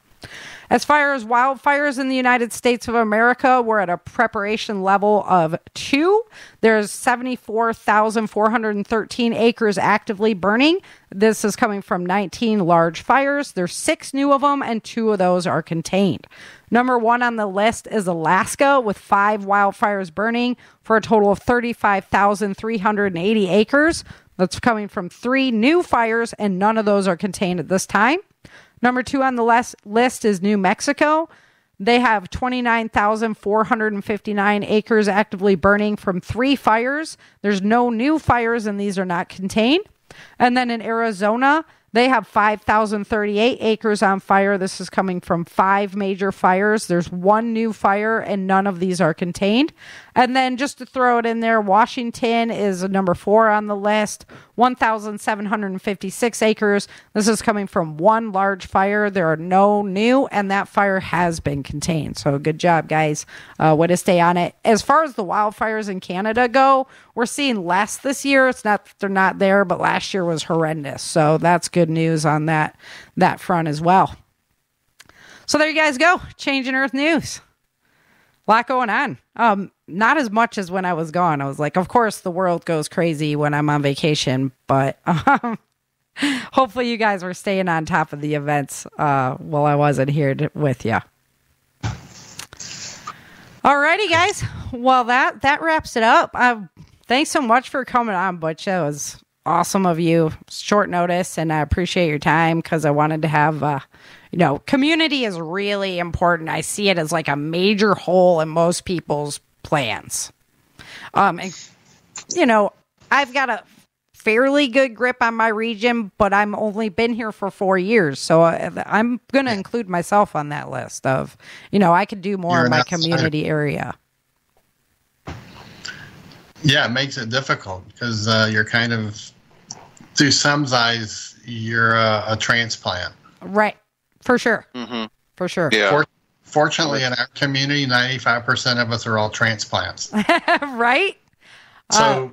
As far as wildfires in the United States of America, we're at a preparation level of 2. There's 74,413 acres actively burning. This is coming from 19 large fires. There's 6 new of them, and 2 of those are contained. Number 1 on the list is Alaska with 5 wildfires burning for a total of 35,380 acres. That's coming from 3 new fires, and none of those are contained at this time. Number 2 on the list is New Mexico. They have 29,459 acres actively burning from 3 fires. There's no new fires, and these are not contained. And then in Arizona, they have 5,038 acres on fire. This is coming from 5 major fires. There's 1 new fire, and none of these are contained. And then just to throw it in there, Washington is number 4 on the list, 1,756 acres. This is coming from 1 large fire. There are no new, and that fire has been contained. So good job, guys. Way to stay on it. As far as the wildfires in Canada go, we're seeing less this year. It's not that they're not there, but last year was horrendous. So that's good news on that front as well. So there you guys go. Changing Earth news. A lot going on. Not as much as when I was gone. I was like, of course, the world goes crazy when I'm on vacation, but Hopefully you guys were staying on top of the events while I wasn't here with you. Alrighty, guys. Well, that wraps it up. Thanks so much for coming on, Butch. That was awesome of you. Short notice, and I appreciate your time because I wanted to have, community is really important. I see it as like a major hole in most people's plans. And, I've got a fairly good grip on my region, but I'm only been here for 4 years. So I'm going to include myself on that list of, I could do more in my community area. Yeah, it makes it difficult because you're kind of, through some eyes, you're a transplant. Right. For sure. Mm-hmm. For sure. Yeah. Fortunately, in our community, 95% of us are all transplants. Right? So,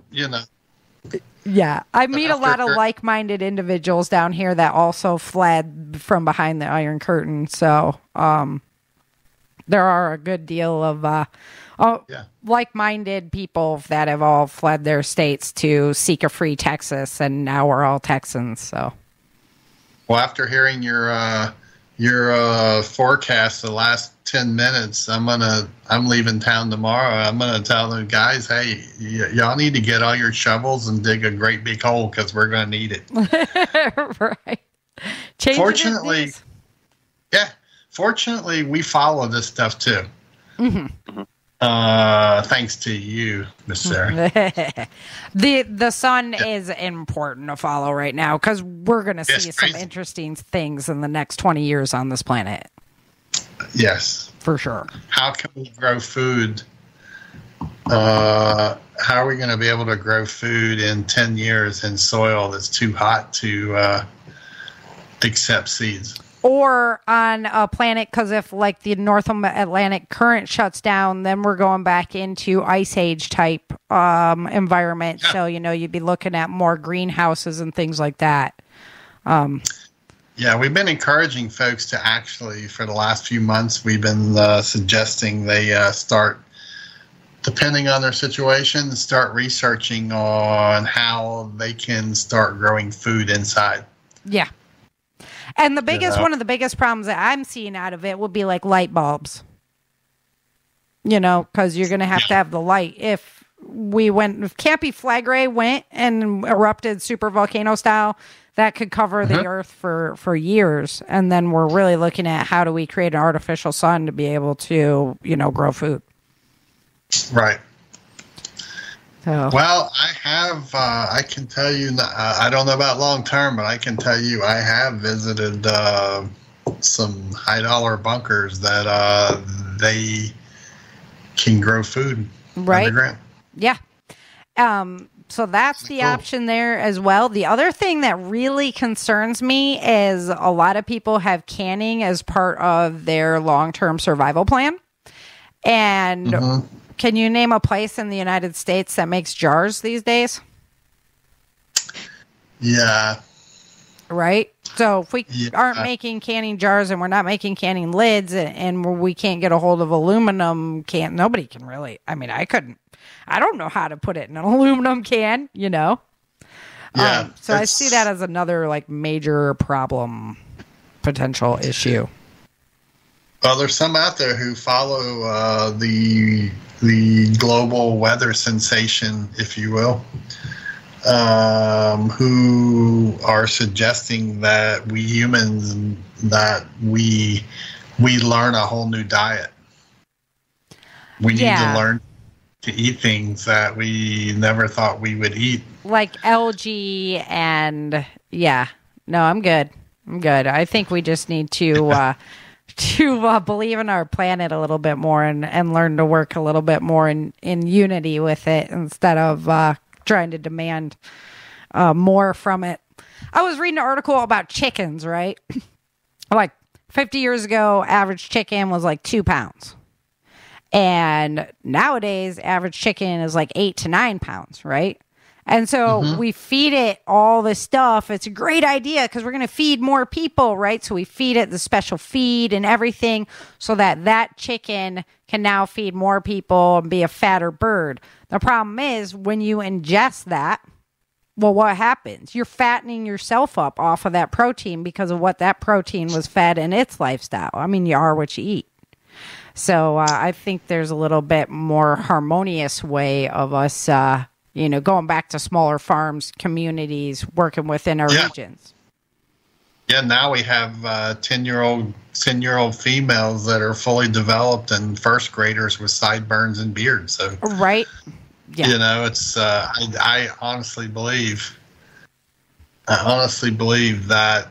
Yeah. I meet a lot of like-minded individuals down here that also fled from behind the Iron Curtain. So there are a good deal of like-minded people that have all fled their states to seek a free Texas, and now we're all Texans. So, well, after hearing your forecast the last 10 minutes, I'm leaving town tomorrow. I'm gonna tell the guys, hey, y'all need to get all your shovels and dig a great big hole because we're gonna need it. Right. Fortunately, we follow this stuff too. Mm-hmm. Thanks to you, Miss Sarah. The sun is important to follow right now because we're going to see some interesting things in the next 20 years on this planet. Yes. For sure. How can we grow food? How are we going to be able to grow food in 10 years in soil that's too hot to accept seeds? Or on a planet, because if like the North Atlantic current shuts down, then we're going back into ice age type environment. Yeah. So, you'd be looking at more greenhouses and things like that. Yeah, we've been encouraging folks to actually, for the last few months, we've been suggesting they start, depending on their situation, start researching on how they can start growing food inside. Yeah. And one of the biggest problems that I'm seeing out of it would be like light bulbs. Because you're going to have the light. If Campy Flagray went and erupted super volcano style, that could cover the earth for years. And then we're really looking at how do we create an artificial sun to be able to, grow food. Right. So. Well, I can tell you, I don't know about long term, but I can tell you I have visited some high dollar bunkers that they can grow food underground. Yeah. So that's the option there as well. The other thing that really concerns me is a lot of people have canning as part of their long-term survival plan. And can you name a place in the United States that makes jars these days? Yeah. Right? So if we aren't making canning jars and we're not making canning lids and we can't get a hold of aluminum nobody can really. I mean, I couldn't. I don't know how to put it in an aluminum can, Yeah. So I see that as another major problem, potential issue. Well, there's some out there who follow the global weather sensation, if you will, who are suggesting that we humans we learn a whole new diet. We need to learn to eat things that we never thought we would eat, like algae and no, I'm good. I think we just need to believe in our planet a little bit more and learn to work a little bit more in unity with it instead of trying to demand more from it. I was reading an article about chickens, right? 50 years ago, average chicken was 2 pounds. And nowadays, average chicken is 8 to 9 pounds, right? And so we feed it all this stuff. It's a great idea because we're going to feed more people, right? So we feed it the special feed and everything so that chicken can now feed more people and be a fatter bird. The problem is when you ingest that, Well, what happens? You're fattening yourself up off of that protein because of what that protein was fed in its lifestyle. I mean, you are what you eat. So I think there's a little bit more harmonious way of us, going back to smaller farms, communities, working within our regions. Yeah, now we have 10-year-old females that are fully developed and first graders with sideburns and beards. So right. Yeah. It's I honestly believe that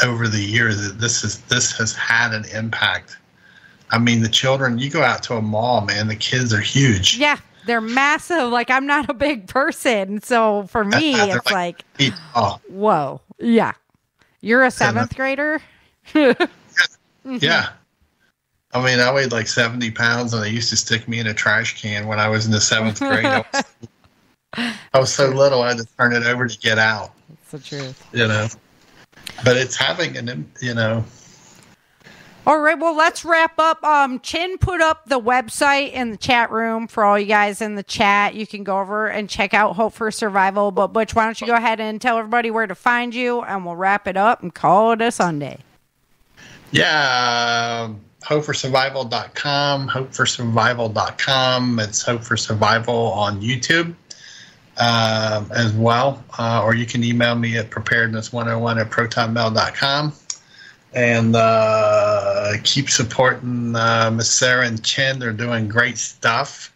over the years that this has had an impact. I mean, the children, you go out to a mall, man, the kids are huge. Yeah, they're massive. Like, I'm not a big person. So for me, it's like whoa. Yeah. You're a 7th grader? Yeah. I mean, I weighed like 70 pounds, and they used to stick me in a trash can when I was in the 7th grade. I was so little, I had to turn it over to get out. That's the truth. But it's having All right, well, let's wrap up. Chin put up the website in the chat room for all you guys in the chat. You can go over and check out Hope for Survival. But, Butch, why don't you go ahead and tell everybody where to find you, and we'll wrap it up and call it a Sunday. Yeah, hopeforsurvival.com, hopeforsurvival.com. It's Hope for Survival on YouTube as well. Or you can email me at preparedness101@protonmail.com. And keep supporting Miss Sarah and Chen. They're doing great stuff.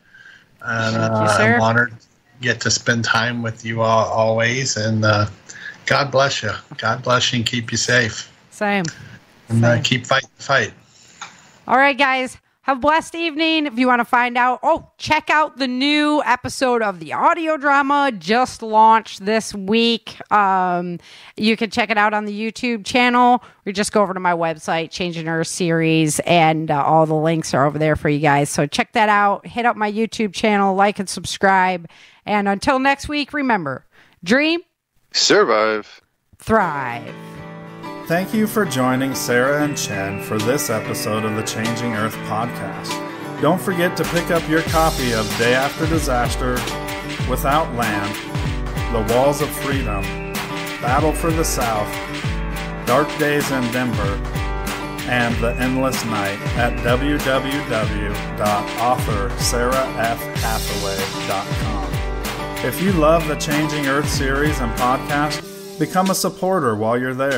And I'm honored to get to spend time with you all always. And God bless you. God bless you and keep you safe. Same. And keep fighting the fight. All right, guys. Have a blessed evening. If you want to find out, check out the new episode of the audio drama just launched this week. You can check it out on the YouTube channel, or just go over to my website, Changing Earth Series, and all the links are over there for you guys. So check that out. Hit up my YouTube channel, like and subscribe. And until next week, remember, dream, survive, thrive. Thank you for joining Sarah and Chen for this episode of the Changing Earth podcast. Don't forget to pick up your copy of Day After Disaster, Without Land, The Walls of Freedom, Battle for the South, Dark Days in Denver, and The Endless Night at www.authorsarahfhathaway.com. If you love the Changing Earth series and podcast, become a supporter while you're there.